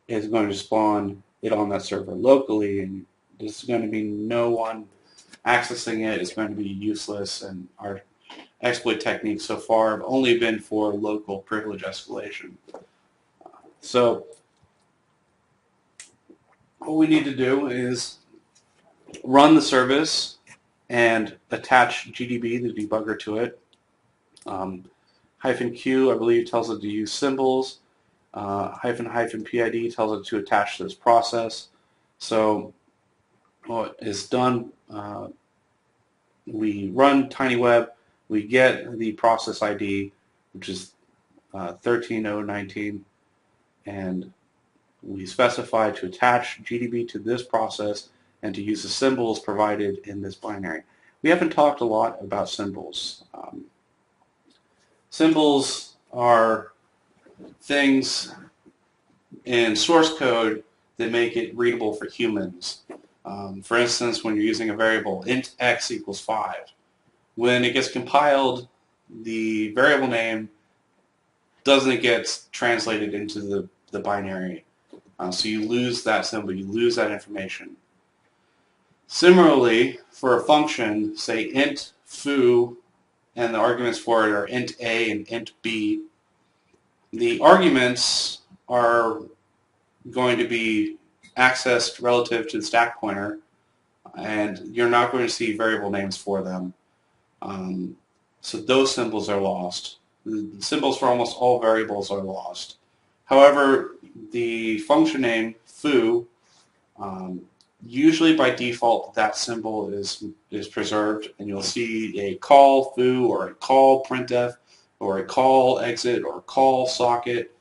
it's going to spawn it on that server locally, and there's going to be no one accessing it. It's going to be useless, and our exploit techniques so far have only been for local privilege escalation. So what we need to do is run the service and attach GDB, the debugger, to it. -Q, I believe, tells it to use symbols. -PID tells it to attach this process. So what is done, we run TinyWeb, we get the process ID, which is 13019, and we specify to attach GDB to this process and to use the symbols provided in this binary. We haven't talked a lot about symbols. Symbols are things in source code that make it readable for humans. For instance, when you're using a variable int x equals 5, when it gets compiled, the variable name doesn't get translated into the binary. So you lose that symbol, you lose that information. Similarly, for a function, say int foo, and the arguments for it are int a and int b, the arguments are going to be accessed relative to the stack pointer, and you're not going to see variable names for them. So those symbols are lost. The symbols for almost all variables are lost. However, the function name foo, usually by default that symbol is preserved, and you'll see a call foo or a call printf or a call exit or a call socket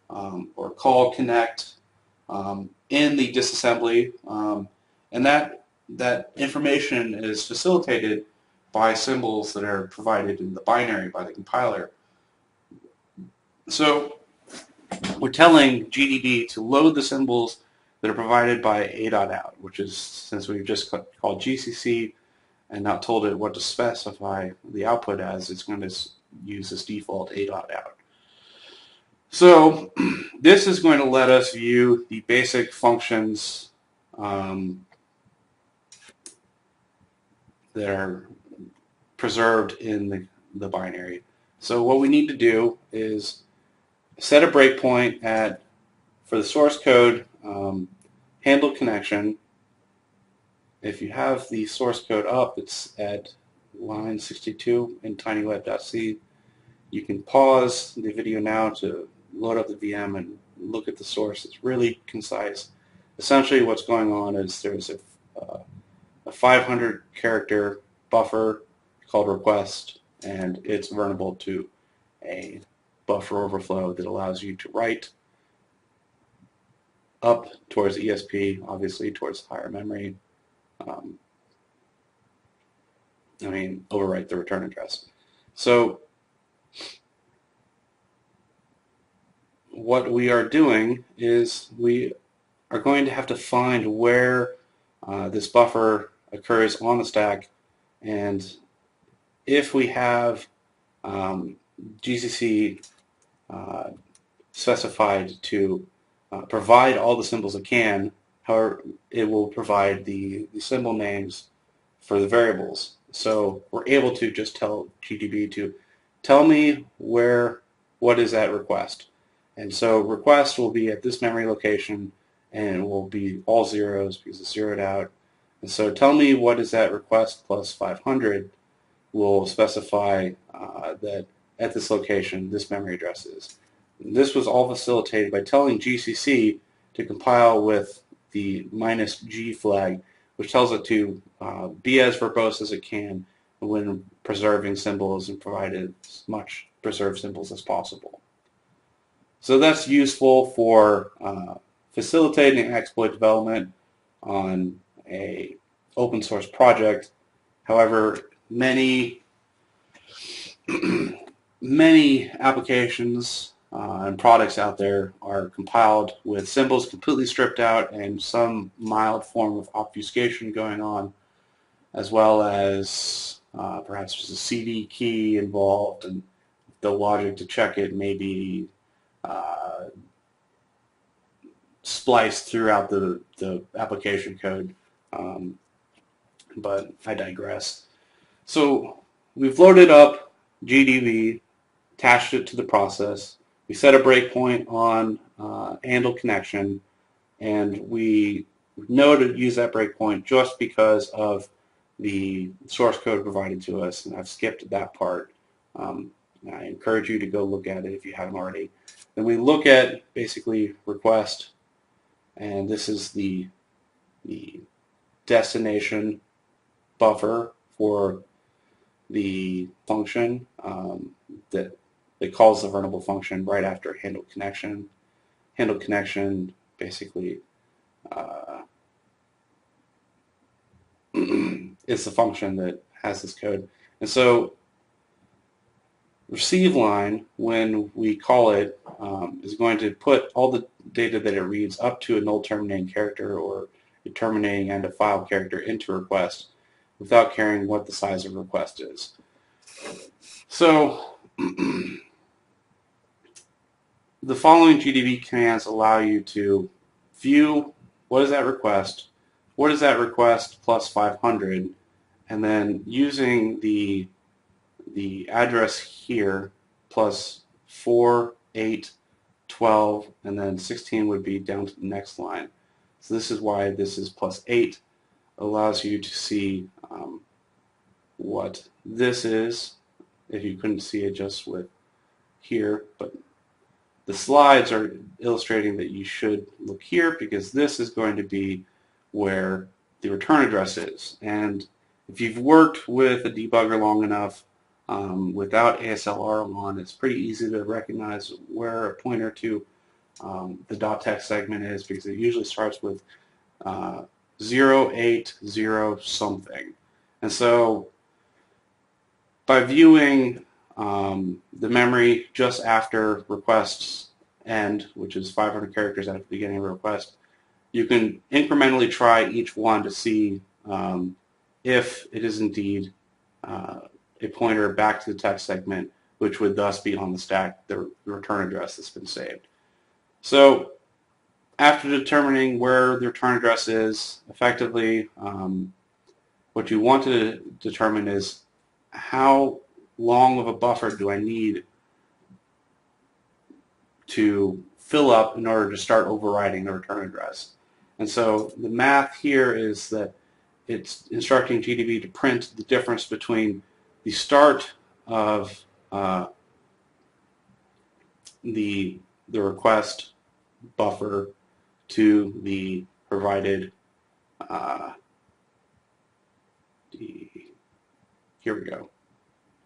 or a call connect in the disassembly, and that information is facilitated by symbols that are provided in the binary by the compiler. So we're telling GDB to load the symbols that are provided by a.out, which is, since we've just called GCC and not told it what to specify the output as, it's going to use this default a.out. So this is going to let us view the basic functions that are preserved in the binary. So what we need to do is set a breakpoint for the source code handle connection, if you have the source code up, it's at line 62 in tinyweb.c. You can pause the video now to load up the VM and look at the source. It's really concise. Essentially what's going on is there's a 500 character buffer called request, and it's vulnerable to a buffer overflow that allows you to write up towards ESP, obviously towards higher memory. Overwrite the return address. So what we are doing is we are going to have to find where this buffer occurs on the stack, and if we have GCC specified to provide all the symbols it can, however, it will provide the symbol names for the variables. So we're able to just tell GDB to tell me what is that request. And so request will be at this memory location, and it will be all zeros because it's zeroed out. And so tell me what is that request plus 500 will specify that at this location this memory address is. And this was all facilitated by telling GCC to compile with the -G flag, which tells it to be as verbose as it can when preserving symbols and provide as much preserved symbols as possible. So that's useful for facilitating exploit development on a open source project. However, many applications and products out there are compiled with symbols completely stripped out and some mild form of obfuscation going on, as well as perhaps just a CD key involved, and the logic to check it may be spliced throughout the application code. But I digress. So we've loaded up GDB, attached it to the process. We set a breakpoint on handle connection, and we know to use that breakpoint just because of the source code provided to us, and I've skipped that part. I encourage you to go look at it if you haven't already. Then we look at basically request, and this is the destination buffer for the function that calls the vulnerable function right after handle connection. Handle connection basically is the function that has this code. And so receive line, when we call it, is going to put all the data that it reads up to a null terminating character or a terminating end of file character into request without caring what the size of request is. So the following GDB commands allow you to view what is that request plus 500, and then using the address here plus 4, 8, 12, and then 16 would be down to the next line. So this is why this is plus 8. Allows you to see what this is, if you couldn't see it just with here, but the slides are illustrating that you should look here because this is going to be where the return address is. And if you've worked with a debugger long enough without ASLR on, it's pretty easy to recognize where a pointer to the .text segment is, because it usually starts with 080 something. And so by viewing the memory just after requests end, which is 500 characters at the beginning of a request, you can incrementally try each one to see if it is indeed a pointer back to the text segment, which would thus be on the stack, the return address that's been saved. So after determining where the return address is, effectively what you want to determine is how long of a buffer do I need to fill up in order to start overriding the return address. And so the math here is that it's instructing GDB to print the difference between the start of the request buffer to the provided here we go,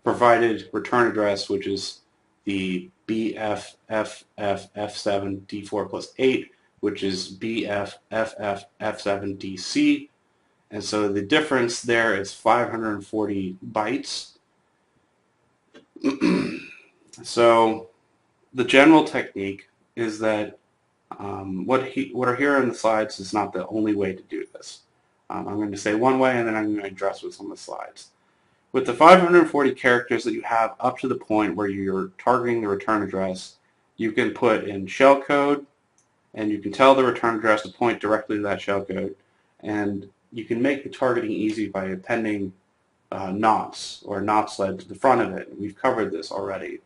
provided return address, which is the BFFFF7D4 plus 8, which is BFFFF7DC. And so the difference there is 540 bytes. So the general technique is that what are here in the slides is not the only way to do this. I'm going to say one way, and then I'm going to address with some of the slides. With the 540 characters that you have up to the point where you're targeting the return address, you can put in shellcode, and you can tell the return address to point directly to that shellcode, and you can make the targeting easy by appending NOPs or NOP sled to the front of it. We've covered this already.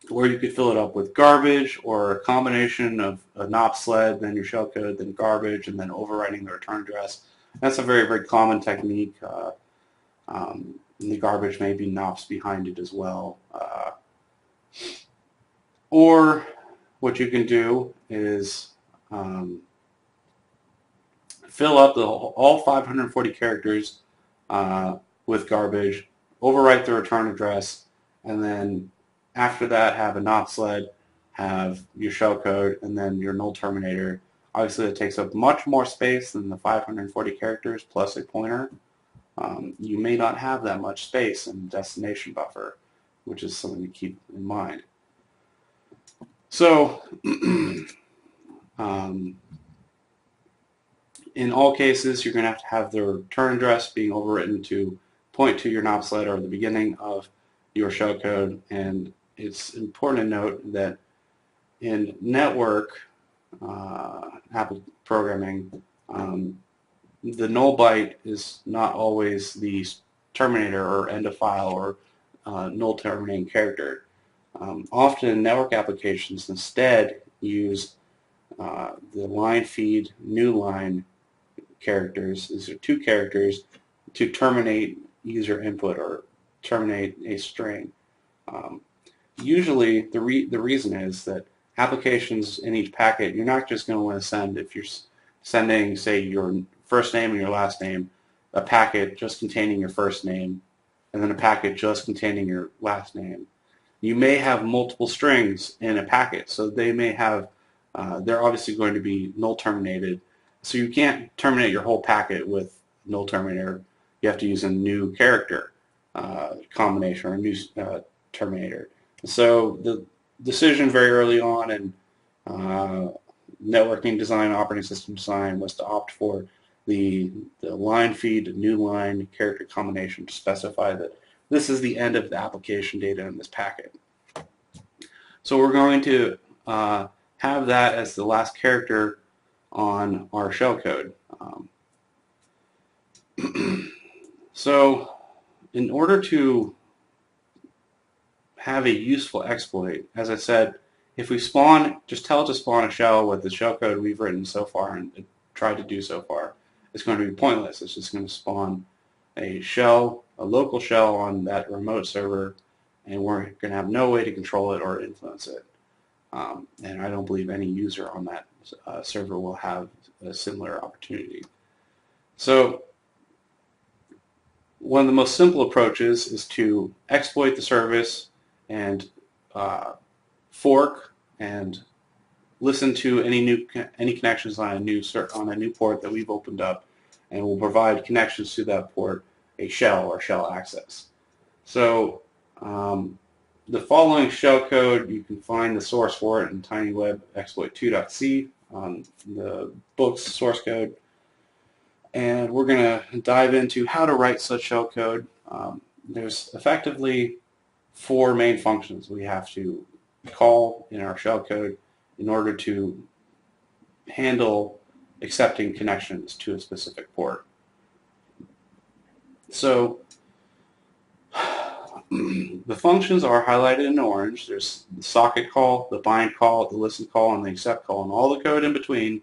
Or you could fill it up with garbage, or a combination of a NOP sled, then your shellcode, then garbage, and then overwriting the return address. That's a very, very common technique. And the garbage may be NOPs behind it as well. Or what you can do is fill up all 540 characters with garbage, overwrite the return address, and then after that have a NOP sled, have your shellcode, and then your null terminator. Obviously, it takes up much more space than the 540 characters plus a pointer. You may not have that much space in the destination buffer, which is something to keep in mind. So, in all cases, you're going to have the return address being overwritten to point to your NOP sled or the beginning of your shellcode. And it's important to note that in network programming, the null byte is not always the terminator or end of file or null terminating character. Often network applications instead use the line feed new line characters. These are two characters to terminate user input or terminate a string. Usually the reason is that applications in each packet, you're not just going to want to send, if you're sending, say, your first name and your last name, a packet just containing your first name, and then a packet just containing your last name. You may have multiple strings in a packet, so they may have, they're obviously going to be null terminated. So you can't terminate your whole packet with null terminator. You have to use a new character combination or a new terminator. So the decision very early on in networking design, operating system design, was to opt for the line feed new line character combination to specify that this is the end of the application data in this packet. So we're going to have that as the last character on our shellcode. So in order to have a useful exploit, as I said, if we spawn, just tell it to spawn a shell with the shellcode we've written so far and tried to do so far, it's going to be pointless. It's just going to spawn a shell, a local shell on that remote server, and we're going to have no way to control it or influence it. And I don't believe any user on that server will have a similar opportunity. So one of the most simple approaches is to exploit the service and fork and listen to any connections on a new port that we've opened up, and we'll provide connections to that port a shell or shell access. So the following shellcode, you can find the source for it in tinywebexploit2.c on the book's source code. And we're going to dive into how to write such shellcode. There's effectively 4 main functions we have to call in our shellcode in order to handle accepting connections to a specific port. So the functions are highlighted in orange. There's the socket call, the bind call, the listen call, and the accept call, and all the code in between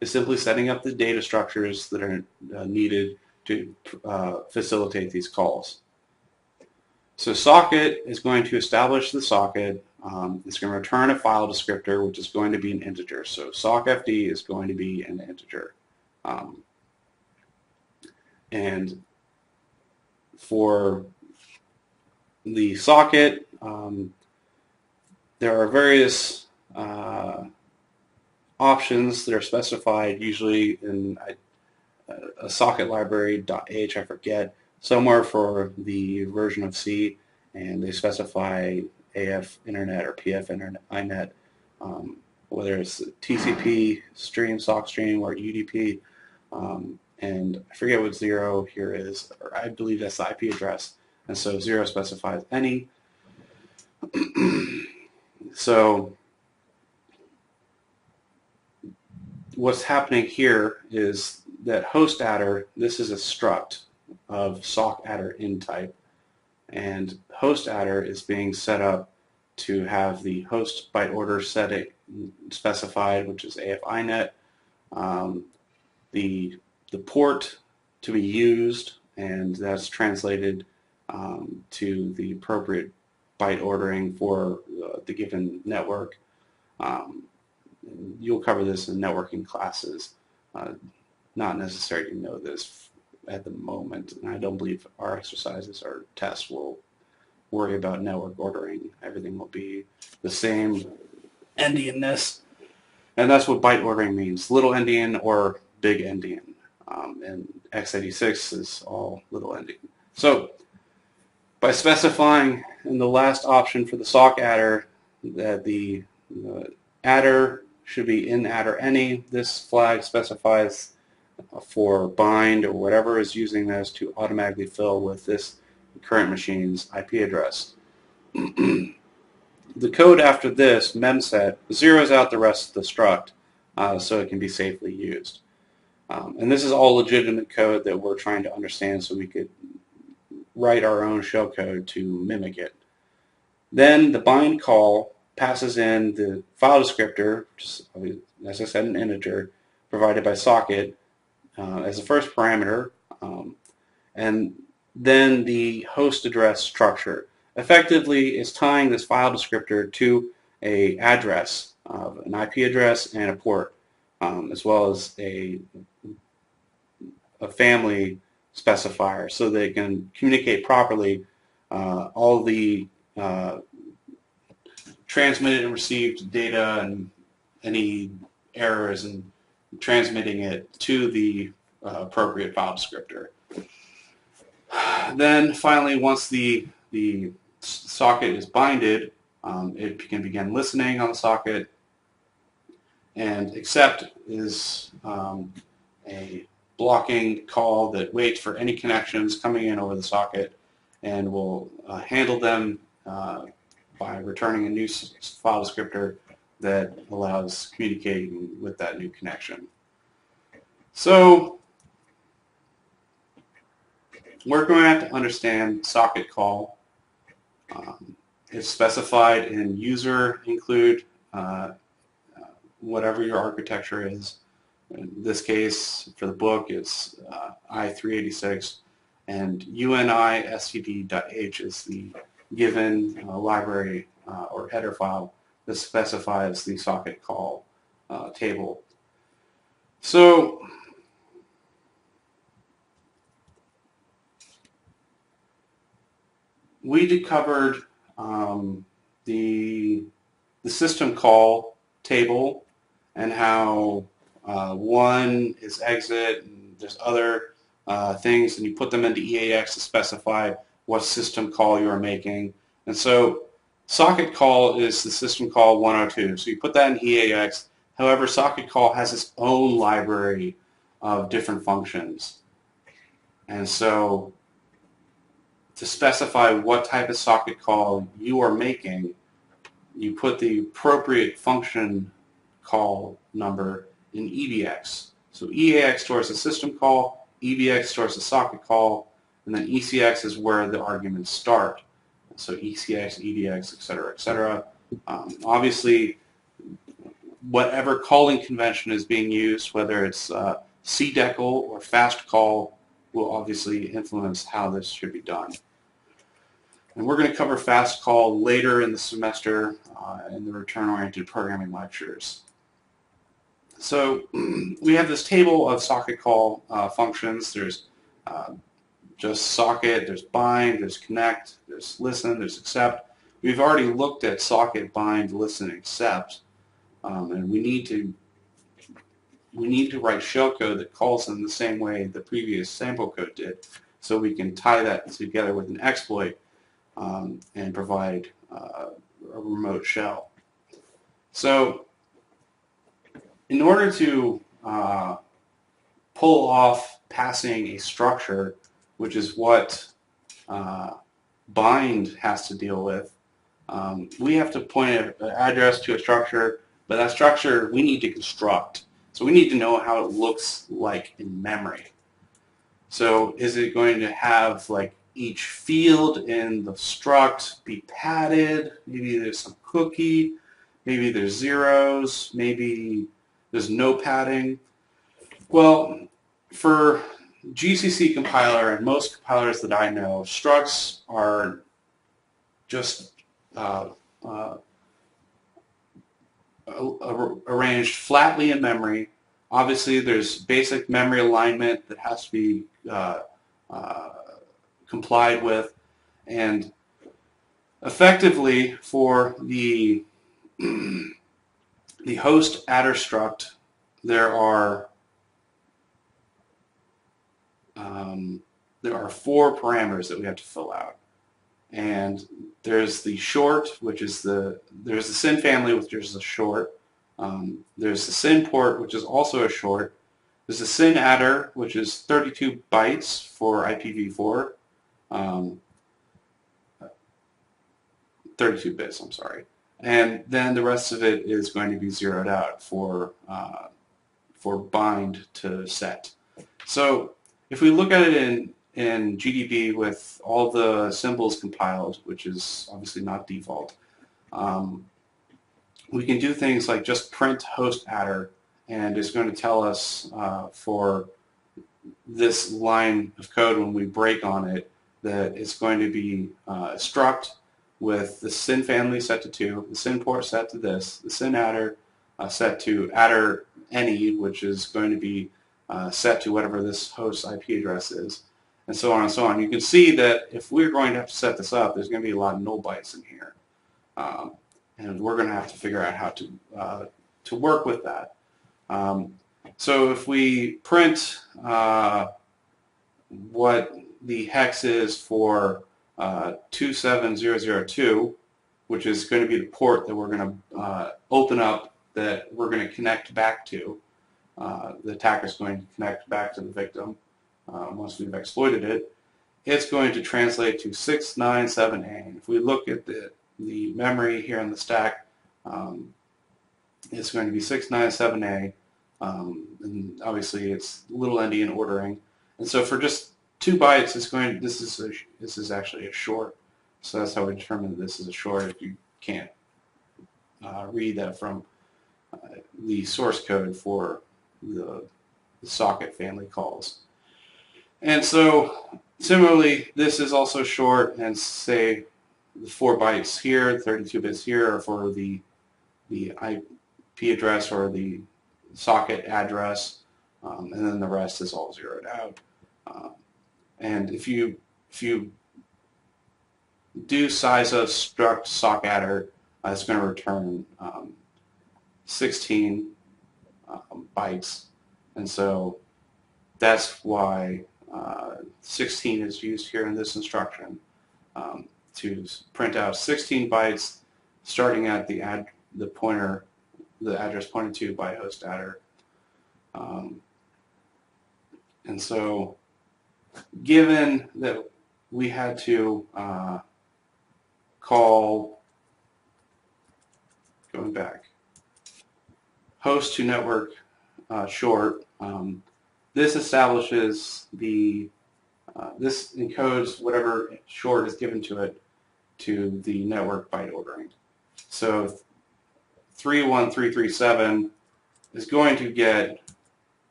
is simply setting up the data structures that are needed to facilitate these calls. So socket is going to establish the socket. It's going to return a file descriptor, which is going to be an integer. So sockfd is going to be an integer. And for the socket, there are various options that are specified, usually in a socket library .h, I forget, somewhere for the version of C, and they specify AF internet or PF internet, INET, whether it's TCP stream, sock stream, or UDP, and I forget what 0 here is, or I believe that's the IP address, and so 0 specifies any. So what's happening here is that host adder, this is a struct of sock adder in type, and host adder is being set up to have the host byte order setting specified, which is AF INET, the port to be used, and that's translated to the appropriate byte ordering for the given network. You'll cover this in networking classes. Not necessary to know this at the moment, and I don't believe our exercises or tests will worry about network ordering. Everything will be the same endianness, and that's what byte ordering means, little endian or big endian, and x86 is all little endian. So by specifying in the last option for the sock adder that the adder should be in adder any, this flag specifies for bind or whatever is using this to automatically fill with this current machine's IP address. The code after this, memset, zeroes out the rest of the struct so it can be safely used. And this is all legitimate code that we're trying to understand so we could write our own shellcode to mimic it. Then the bind call passes in the file descriptor, which is, as I said, an integer provided by socket as the first parameter, and then the host address structure. Effectively, it's tying this file descriptor to an address, an IP address and a port, as well as a family specifier so they can communicate properly all the transmitted and received data and any errors and transmitting it to the appropriate file descriptor. Then finally, once the socket is binded, it can begin listening on the socket, and accept is a blocking call that waits for any connections coming in over the socket and will handle them by returning a new file descriptor that allows communicating with that new connection. So we're going to have to understand socket call. It's specified in user include whatever your architecture is. In this case, for the book, it's i386, and UNI-std.h is the given library or header file that specifies the socket call table. So we covered the system call table and how one is exit and there's other things, and you put them into EAX to specify what system call you are making. And so socket call is the system call 102. So you put that in EAX. However, socket call has its own library of different functions. And so to specify what type of socket call you are making, you put the appropriate function call number in EBX. So EAX stores the system call, EBX stores the socket call, and then ECX is where the arguments start. So ECX, EDX, etc., etc. Obviously, whatever calling convention is being used, whether it's CDECL or fast call, will obviously influence how this should be done. And we're going to cover fast call later in the semester in the return-oriented programming lectures. So we have this table of socket call functions. There's just socket, there's bind, there's connect, there's listen, there's accept. We've already looked at socket, bind, listen, accept, and we need to write shellcode that calls them the same way the previous sample code did, so we can tie that together with an exploit and provide a remote shell. So in order to pull off passing a structure, which is what bind has to deal with, we have to point an address to a structure, but that structure we need to construct. So we need to know how it looks like in memory. So is it going to have like each field in the struct be padded? Maybe there's some cookie, maybe there's zeros, maybe there's no padding. Well, for GCC compiler and most compilers that I know, structs are just arranged flatly in memory. Obviously, there's basic memory alignment that has to be complied with, and effectively for the host adder struct, there are 4 parameters that we have to fill out. And there's the short, which is there's the SYN family, which is a short. There's the SYN port, which is also a short. There's the SYN adder, which is 32 bytes for IPv4. 32 bits, I'm sorry. And then the rest of it is going to be zeroed out for bind to set. So if we look at it in GDB with all the symbols compiled, which is obviously not default, we can do things like just print host adder, and it's going to tell us for this line of code when we break on it that it's going to be a struct with the SYN family set to 2, the SYN port set to this, the SYN adder set to adder any, which is going to be set to whatever this host IP address is, and so on and so on. You can see that if we're going to have to set this up, there's going to be a lot of null bytes in here, and we're going to have to figure out how to work with that. So if we print what the hex is for 27002, which is going to be the port that we're going to open up, that we're going to connect back to. The attacker is going to connect back to the victim once we've exploited it. It's going to translate to 697A. And if we look at the memory here in the stack, it's going to be 697A, and obviously it's little endian ordering. And so for just 2 bytes, this is actually a short. So that's how we determine that this is a short if you can't read that from the source code for the socket family calls. And so similarly, this is also short, and say the 4 bytes here, 32 bits here are for the IP address or the socket address, and then the rest is all zeroed out. And if you do size of struct sock adder, it's going to return 16 bytes, and so that's why 16 is used here in this instruction to print out 16 bytes starting at the address pointed to by host adder. And so given that we had to call, going back, host to network short, this establishes this encodes whatever short is given to it to the network byte ordering. So 31337 is going to get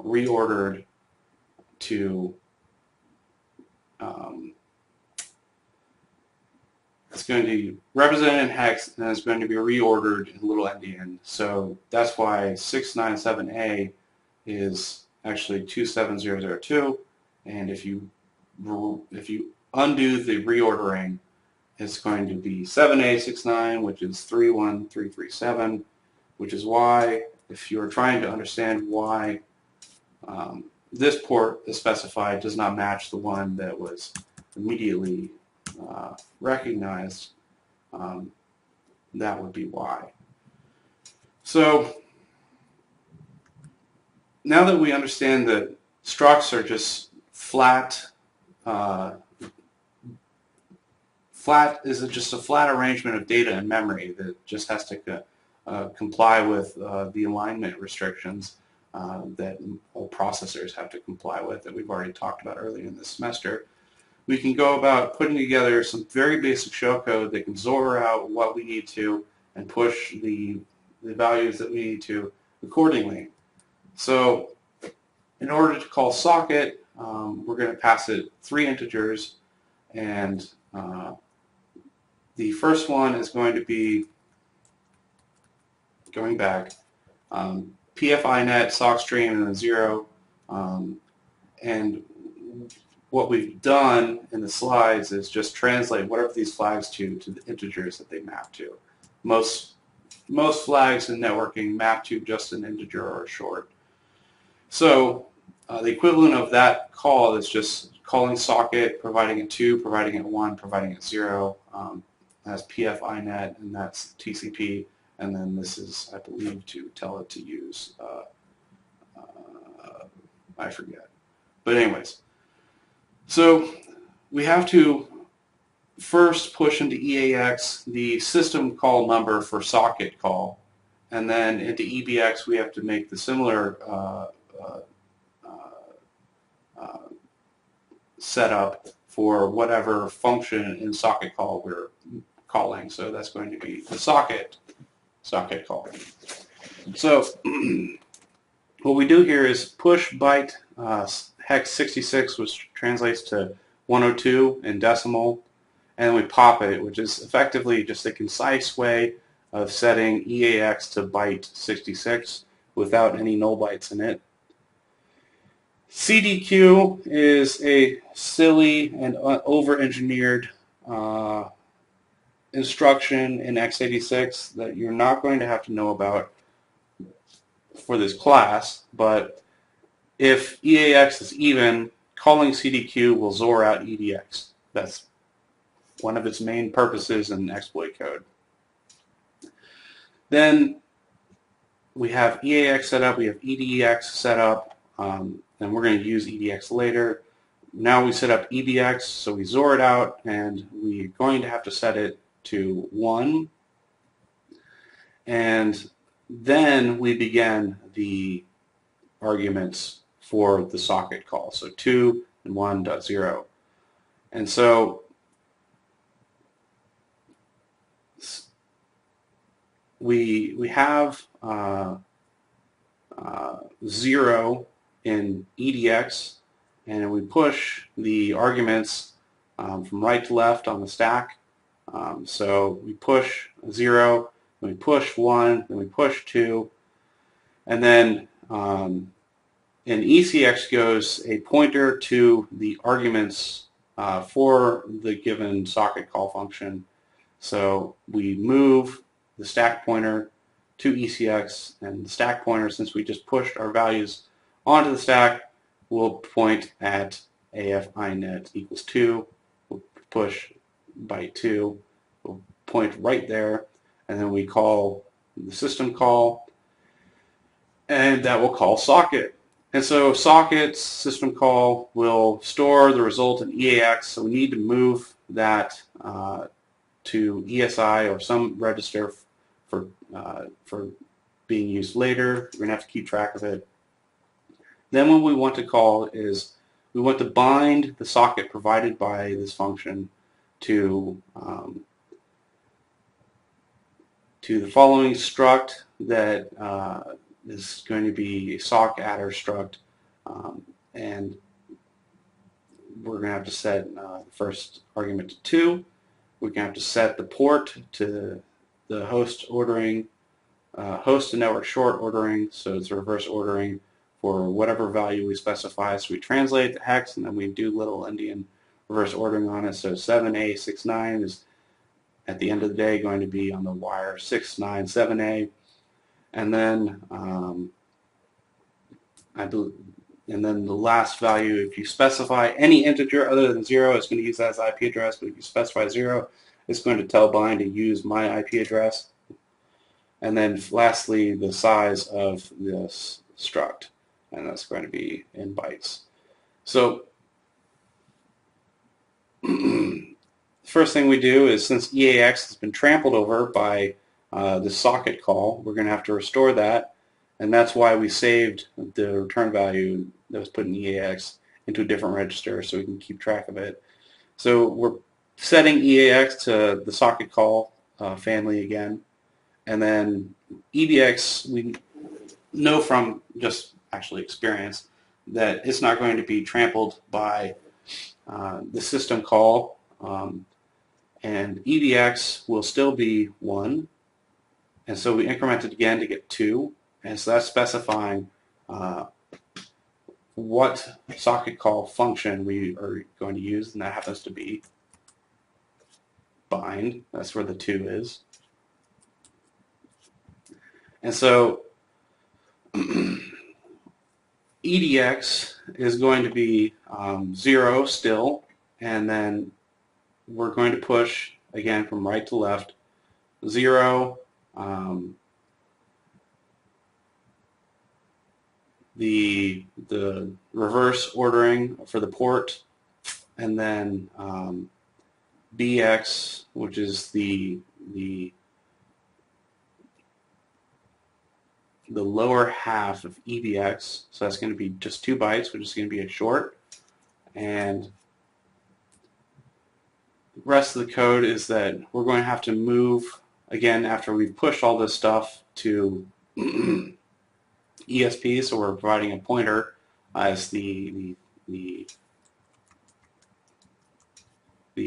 reordered to it's going to be represented in hex, and it's going to be reordered in little endian. So that's why 697A is actually 27002, and if you undo the reordering, it's going to be 7A69, which is 31337, which is why, if you're trying to understand why this port is specified does not match the one that was immediately recognized, that would be why. So now that we understand that structs are just flat is just a flat arrangement of data in memory that just has to comply with the alignment restrictions that all processors have to comply with, that we've already talked about earlier in this semester, we can go about putting together some very basic shellcode that can XOR out what we need to and push the values that we need to accordingly. So in order to call socket, we're going to pass it 3 integers, and the first one is going to be, going back, PFINet, sockstream, and then 0. And what we've done in the slides is just translate whatever these flags to the integers that they map to. Most flags in networking map to just an integer or a short. So the equivalent of that call is just calling socket, providing it 2, providing it 1, providing it 0. That's PFINet, and that's TCP. And then this is, I believe, to tell it to use, I forget. But anyways, so we have to first push into EAX the system call number for socket call, and then into EBX we have to make the similar setup for whatever function in socket call we're calling. So that's going to be the socket call. So what we do here is push byte hex 66, which translates to 102 in decimal, and we pop it, which is effectively just a concise way of setting EAX to byte 66 without any null bytes in it. CDQ is a silly and over-engineered instruction in x86 that you're not going to have to know about for this class, but if EAX is even, calling CDQ will XOR out EDX. That's one of its main purposes in exploit code. Then we have EAX set up, we have EDX set up, and we're going to use EDX later. Now we set up EBX, so we XOR it out, and we're going to have to set it to 1. And then we begin the arguments for the socket call, so 2 and 1.0. And so we have 0 in EDX, and we push the arguments from right to left on the stack. So we push 0, then we push 1, then we push 2, and then in ECX goes a pointer to the arguments for the given socket call function. So we move the stack pointer to ECX, and the stack pointer, since we just pushed our values onto the stack, will point at AFINet equals 2. We'll push byte 2, we'll point right there, and then we call the system call, and that will call socket. And so socket's system call will store the result in EAX, so we need to move that to ESI or some register for being used later. We're going to have to keep track of it. Then what we want to call is we want to bind the socket provided by this function to to the following struct that is going to be a sock adder struct, and we're going to have to set the first argument to 2. We're going to have to set the port to the host ordering, host and network short ordering, so it's reverse ordering for whatever value we specify. So we translate the hex and then we do little endian reverse ordering on it. So 7A69 is at the end of the day going to be on the wire 697A, and then and then the last value, if you specify any integer other than 0, it's going to use that as IP address, but if you specify 0, it's going to tell bind to use my IP address. And then lastly, the size of this struct, and that's going to be in bytes. So first thing we do is, since EAX has been trampled over by the socket call, we're going to have to restore that, and that's why we saved the return value that was put in EAX into a different register so we can keep track of it. So we're setting EAX to the socket call family again, and then EBX, we know from just actually experience that it's not going to be trampled by the system call, and EBX will still be 1, and so we increment it again to get 2, and so that's specifying what socket call function we are going to use, and that happens to be bind. That's where the 2 is. And so EDX is going to be 0 still, and then we're going to push, again, from right to left, 0, the reverse ordering for the port, and then BX, which is the lower half of EBX, so that's going to be just 2 bytes, which is going to be a short, and the rest of the code is that we're going to have to move, again, after we've pushed all this stuff to ESP, so we're providing a pointer as the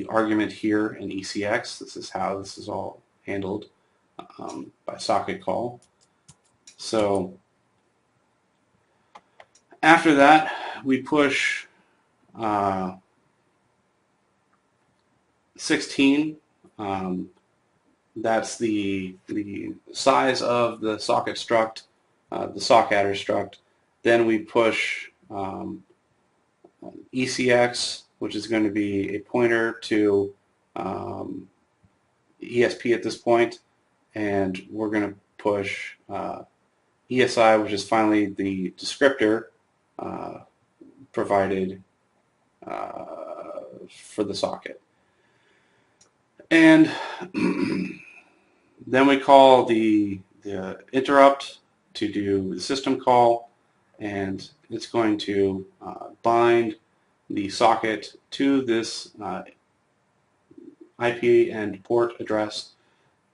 argument here in ECX. This is how this is all handled by socket call. So after that, we push 16. That's the size of the socket struct, the sock adder struct. Then we push ECX, which is going to be a pointer to ESP at this point, and we're going to push ESI, which is finally the descriptor provided for the socket. And then we call the interrupt to do the system call, and it's going to bind the socket to this IP and port address.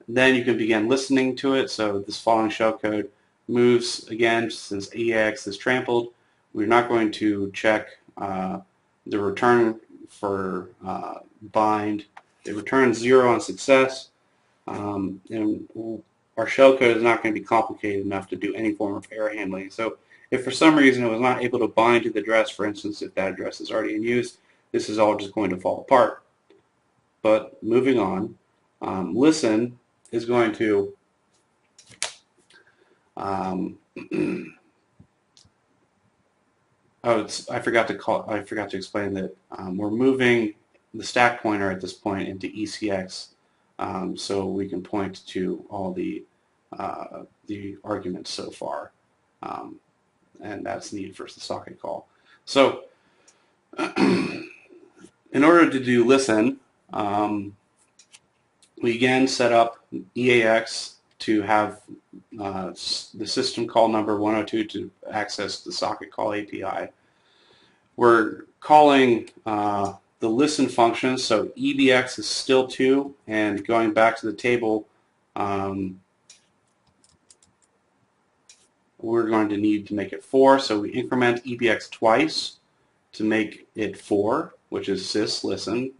Then you can begin listening to it. So this following shellcode moves again, since EAX is trampled. We're not going to check the return for bind. It returns 0 on success, and our shellcode is not going to be complicated enough to do any form of error handling. So if for some reason it was not able to bind to the address, for instance, if that address is already in use, this is all just going to fall apart. But moving on, listen is going to I forgot to explain that we're moving the stack pointer at this point into ECX, so we can point to all the arguments so far, and that's needed for the socket call. So in order to do listen, we again set up EAX to have the system call number 102 to access the socket call API. We're calling the listen function, so EBX is still 2, and going back to the table, we're going to need to make it 4, so we increment EBX twice to make it 4, which is sys listen.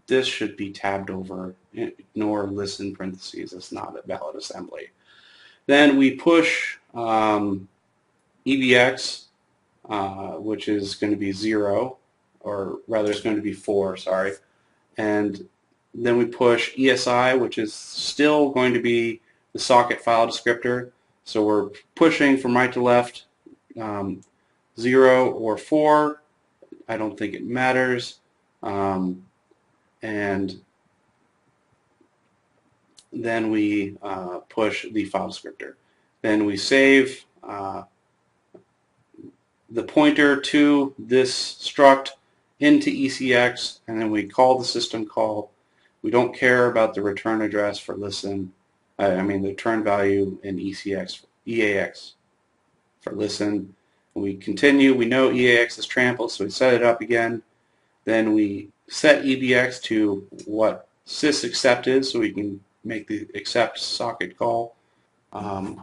This should be tabbed over. Ignore listen parentheses. It's not a valid assembly. Then we push EBX, which is going to be 0, or rather it's going to be 4, sorry. And then we push ESI, which is still going to be the socket file descriptor. So we're pushing from right to left, 0 or 4. I don't think it matters. And then we push the file descriptor. Then we save the pointer to this struct into ECX, and then we call the system call. We don't care about the return address for listen. The return value in EAX for listen. We continue. We know EAX is trampled, so we set it up again. Then we set EBX to what sys accept is, so we can make the accept socket call. So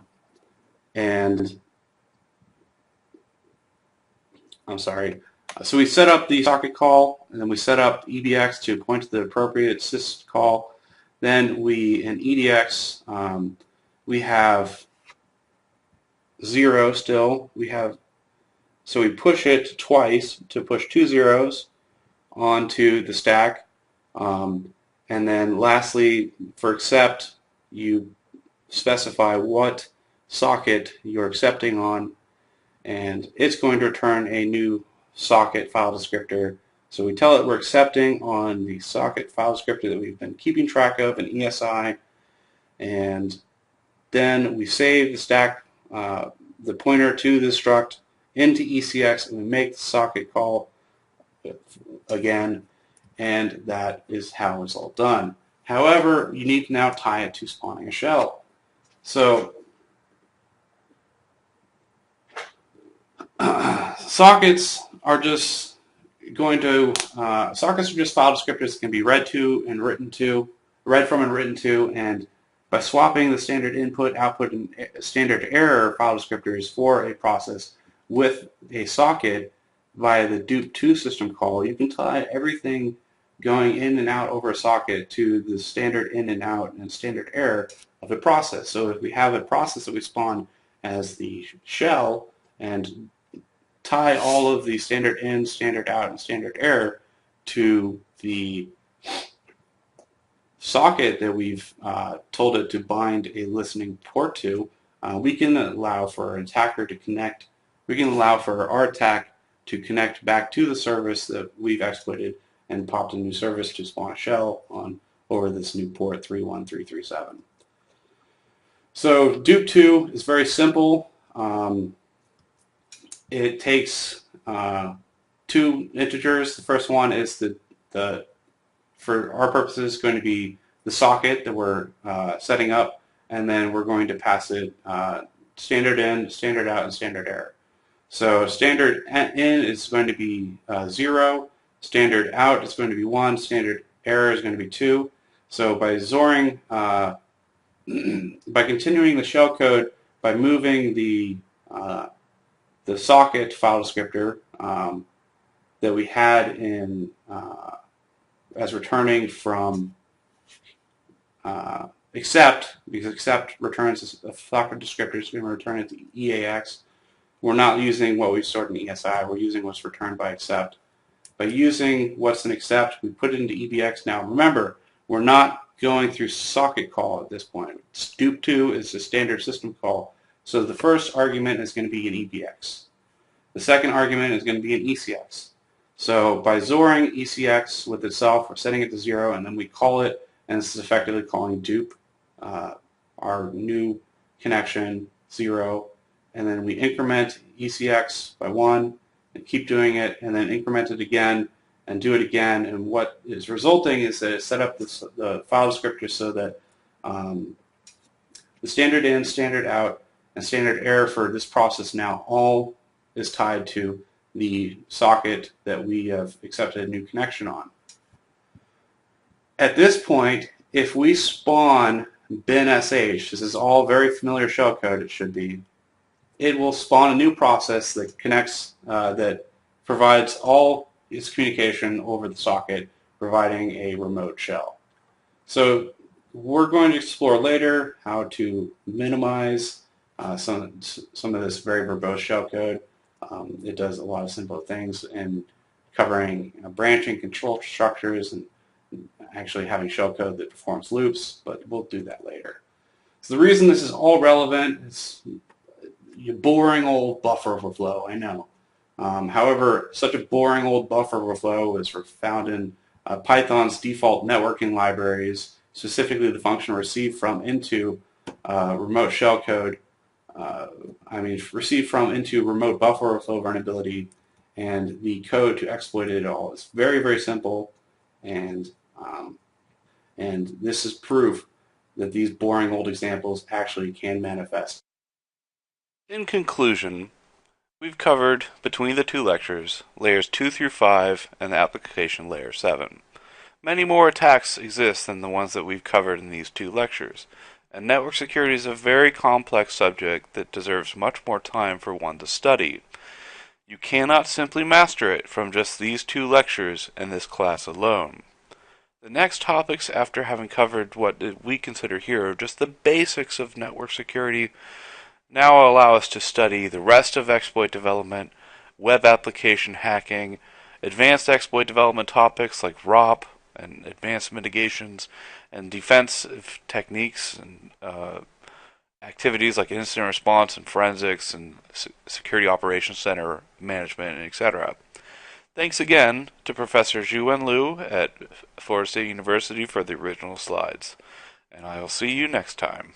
we set up the socket call, and then we set up EBX to point to the appropriate sys call. Then we, in EDX, we have 0 still. So we push it twice to push 2 zeros onto the stack. And then lastly, for accept, you specify what socket you're accepting on, and it's going to return a new socket file descriptor. So we tell it we're accepting on the socket file descriptor that we've been keeping track of in ESI, and then we save the stack, the pointer to the struct into ECX, and we make the socket call again, and that is how it's all done. However, you need to now tie it to spawning a shell. So sockets are just file descriptors that can be read from and written to, and by swapping the standard input, output, and standard error file descriptors for a process with a socket via the dup2 system call, you can tie everything going in and out over a socket to the standard in and out and standard error of a process. So if we have a process that we spawn as the shell and tie all of the standard in, standard out, and standard error to the socket that we've told it to bind a listening port to, we can allow for an attacker to connect. We can allow for our attack to connect back to the service that we've exploited and popped a new service to spawn a shell on over this new port 31337. So dup2 is very simple. It takes 2 integers. The first one is for our purposes, going to be the socket that we're setting up, and then we're going to pass it standard in, standard out, and standard error. So standard in is going to be 0, standard out is going to be 1, standard error is going to be 2. So by Zoring, by continuing the shellcode, by moving the socket file descriptor that we had in as returning from accept, because accept returns a socket descriptor, it's going to return it to EAX. We're not using what we stored in ESI, we're using what's returned by accept. By using what's in accept, we put it into EBX. Now remember, we're not going through socket call at this point. Dup2 is a standard system call. So the first argument is going to be an EBX. The second argument is going to be an ECX. So by Zoring ECX with itself, we're setting it to 0, and then we call it, and this is effectively calling dup, our new connection, 0, and then we increment ECX by 1, and keep doing it, and then increment it again, and do it again, and what is resulting is that it set up the file descriptor so that the standard in, standard out, and standard error for this process now all is tied to the socket that we have accepted a new connection on. At this point, if we spawn bin sh, this is all very familiar shellcode, it should be. it will spawn a new process that connects, that provides all its communication over the socket, providing a remote shell. So we're going to explore later how to minimize some of this very verbose shellcode. It does a lot of simple things in covering branching control structures and actually having shellcode that performs loops, but we'll do that later. So the reason this is all relevant is you boring old buffer overflow, I know. However, such a boring old buffer overflow is found in Python's default networking libraries, specifically the function receive from into remote shellcode. Receive from into remote buffer overflow vulnerability, and the code to exploit it all is very, very simple, and this is proof that these boring old examples actually can manifest. In conclusion, we've covered, between the two lectures, layers 2 through 5 and the application layer 7. Many more attacks exist than the ones that we've covered in these two lectures, and network security is a very complex subject that deserves much more time for one to study. You cannot simply master it from just these two lectures and this class alone. The next topics, after having covered what we consider here are just the basics of network security, now allow us to study the rest of exploit development, web application hacking, advanced exploit development topics like ROP and advanced mitigations, and defensive techniques and activities like incident response and forensics and security operations center management, etc. Thanks again to Professor Zhuwen Liu at Florida State University for the original slides, and I will see you next time.